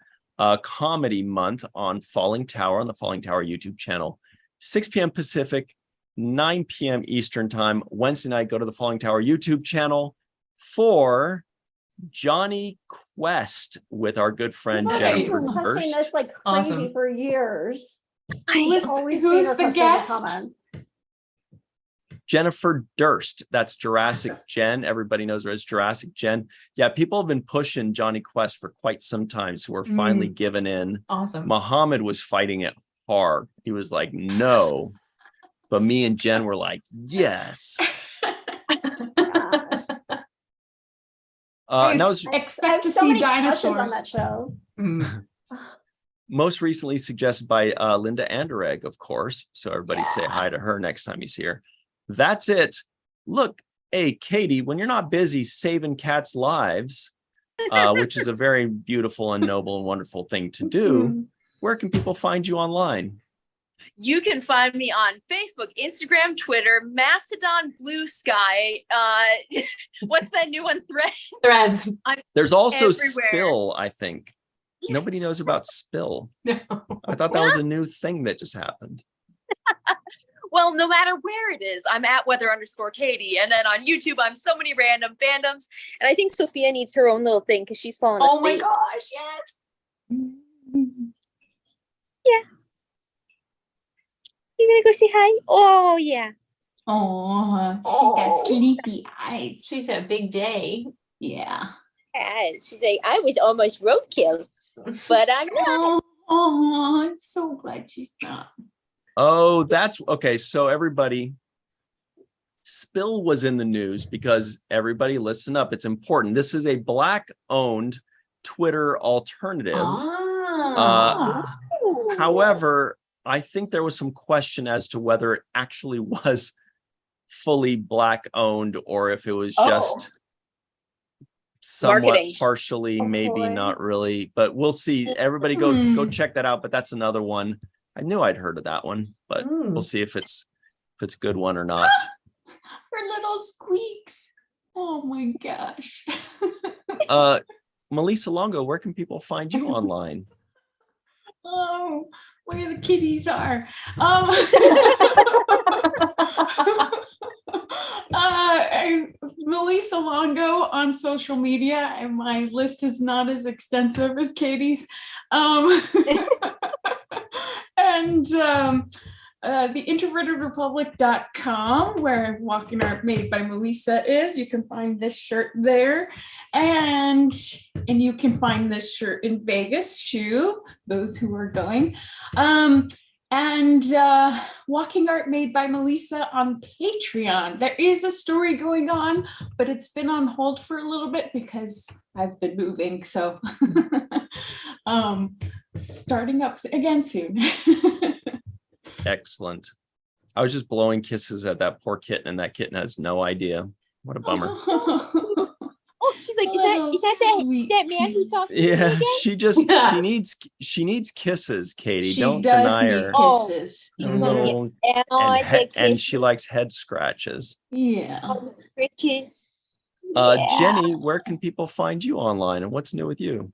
comedy month on Falling Tower, on the Falling Tower YouTube channel, 6 p.m. Pacific, 9 p.m. Eastern time. Wednesday night, go to the Falling Tower YouTube channel for Johnny Quest with our good friend Nice. Jennifer I've been requesting Durst. this like crazy Awesome. for years. Who's Always who's being the requested in guest? comment. Jennifer Durst, that's Jurassic Jen. Everybody knows her as Jurassic Jen. Yeah, people have been pushing Johnny Quest for quite some time, so we're finally giving in. Awesome. Muhammad was fighting it hard. He was like, no. But me and Jen were like, yes. Gosh. I That was I expect have to so see many crushes on dinosaurs. that show. Mm. most recently suggested by Linda Anderegg, of course. So everybody say hi to her next time you see her. That's it. Look, hey, Katie, when you're not busy saving cats' lives, which is a very beautiful and noble and wonderful thing to do, where can people find you online? You can find me on Facebook, Instagram, Twitter, Mastodon, Blue Sky. What's that new one? Threads. There's also everywhere. Spill, I think. Nobody knows about Spill. No. I thought that was a new thing that just happened. Well, no matter where it is, I'm at weather_Katie. And then on YouTube, I'm so many random fandoms. And I think Sophia needs her own little thing because she's fallen asleep. Oh my gosh, yes. Yeah. You gonna go say hi? Oh, yeah. Oh, she got sleepy eyes. She's had a big day. Yeah. She's like, I was almost roadkill, but I'm not. Oh, I'm so glad she's not. Oh, that's okay. So everybody, Spill was in the news because everybody listen up. It's important. This is a Black-owned Twitter alternative. Ah. However, I think there was some question as to whether it actually was fully Black-owned or if it was just somewhat Marketing. partially, maybe boy. not really, but we'll see. Everybody go check that out. But that's another one. I knew I'd heard of that one, but we'll see if it's a good one or not. Her little squeaks. Oh my gosh. Melissa Longo, where can people find you online? Oh, where the kitties are. I'm Melissa Longo on social media, and my list is not as extensive as Katie's. And theintrovertedrepublic.com, where Walking Art Made by Melissa is. You can find this shirt there. And you can find this shirt in Vegas too, those who are going. And Walking Art Made by Melissa on Patreon. There is a story going on, but it's been on hold for a little bit because I've been moving. So starting up again soon. Excellent. I was just blowing kisses at that poor kitten, and that kitten has no idea. What a bummer. Oh, she's like, is that that man who's talking to me Yeah, again? she needs kisses, Katie. She Don't does deny need her. kisses. He's gonna get Oh, the and she kisses. likes head scratches. Yeah. Oh, the scritches. Jenny, where can people find you online, and what's new with you?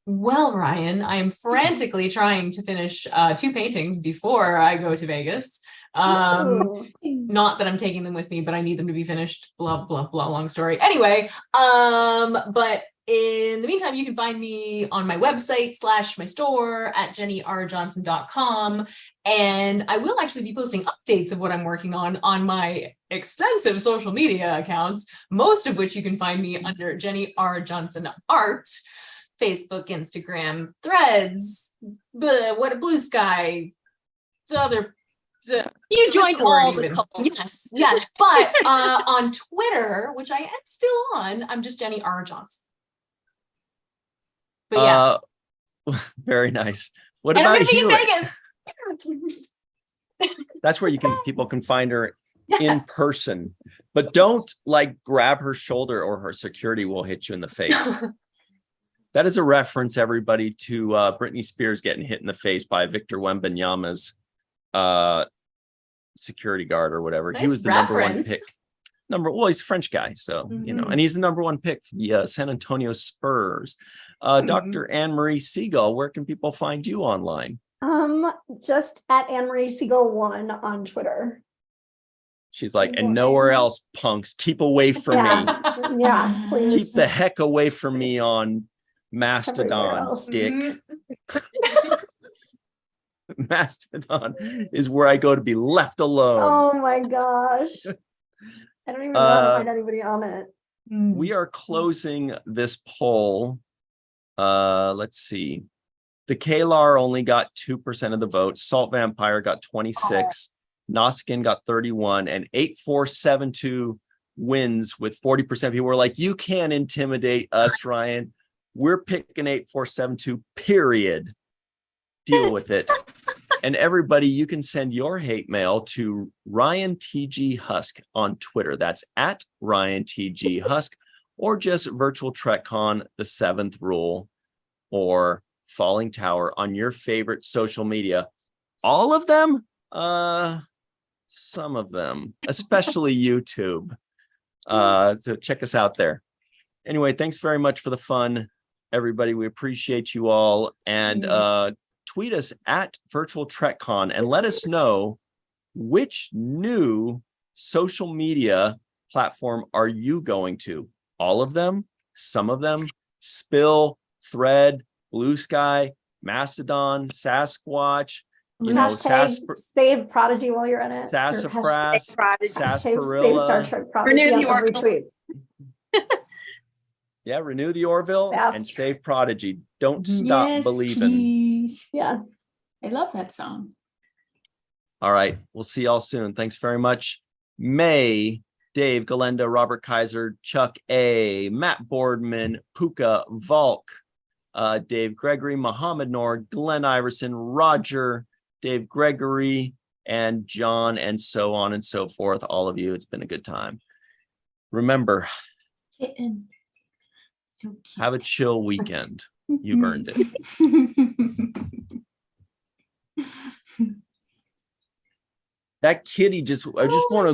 Well, Ryan, I am frantically trying to finish 2 paintings before I go to Vegas. Ooh. Not that I'm taking them with me, but I need them to be finished. Blah, blah, blah. Long story. Anyway, but in the meantime, you can find me on my website / my store at jennyrjohnson.com. And I will actually be posting updates of what I'm working on my extensive social media accounts, most of which you can find me under Jenny R. Johnson Art. Facebook, Instagram, Threads, Blue Sky, You joined Discord all the even. cults. Yes. But on Twitter, which I am still on, I'm just Jenny R. Johnson. But yeah, Very nice. What and I'm about gonna be in you? Vegas. That's where people can find her in Yes. person, but don't grab her shoulder or her security will hit you in the face. That is a reference, everybody, to Britney Spears getting hit in the face by Victor Wembanyama's security guard or whatever. He Nice was the number one reference. pick. Well, he's a French guy, so and he's the number one pick for the San Antonio Spurs. Dr. Anne-Marie Siegel, where can people find you online? Just at Anne-Marie Siegel 1 on Twitter. She's like, and nowhere else, punks. Keep away from me. Yeah, please. Keep the heck away from me on Everywhere Mastodon, else. dick. Mastodon is where I go to be left alone. Oh my gosh. I don't even know how to find anybody on it. We are closing this poll. Let's see. The Kalar only got 2% of the vote. Salt Vampire got 26. Noskin got 31, and 8472 wins with 40% of people were like, you can't intimidate us, Ryan. We're picking 8472, period. Deal with it. And everybody, you can send your hate mail to Ryan TG Husk on Twitter. That's at Ryan TG Husk, or just Virtual TrekCon, the 7th Rule, or Falling Tower on your favorite social media. All of them? Some of them, especially YouTube. So check us out there. Anyway, thanks very much for the fun, everybody. We appreciate you all. And tweet us at Virtual TrekCon and let us know which new social media platform are you going to? All of them? Some of them? Spill, Thread, Blue Sky, Mastodon, Sasquatch, you know, save Prodigy while you're in it. Sassafras, Save Star Sarsaparilla. Trek Prodigy. Renew the on every Orville. tweet. Yeah, renew the Orville Yes. and save Prodigy. Don't stop Yes, believing. please. Yeah. I love that song. All right. We'll see y'all soon. Thanks very much. May, Dave, Galenda, Robert Kaiser, Chuck A, Matt Boardman, Puka, Volk, Dave Gregory, Muhammad Noor, Glenn Iverson, Roger, Dave Gregory, and John, and so on and so forth. All of you, it's been a good time. Remember, Kitten. So cute. have a chill weekend. You've earned it. That kitty I just want to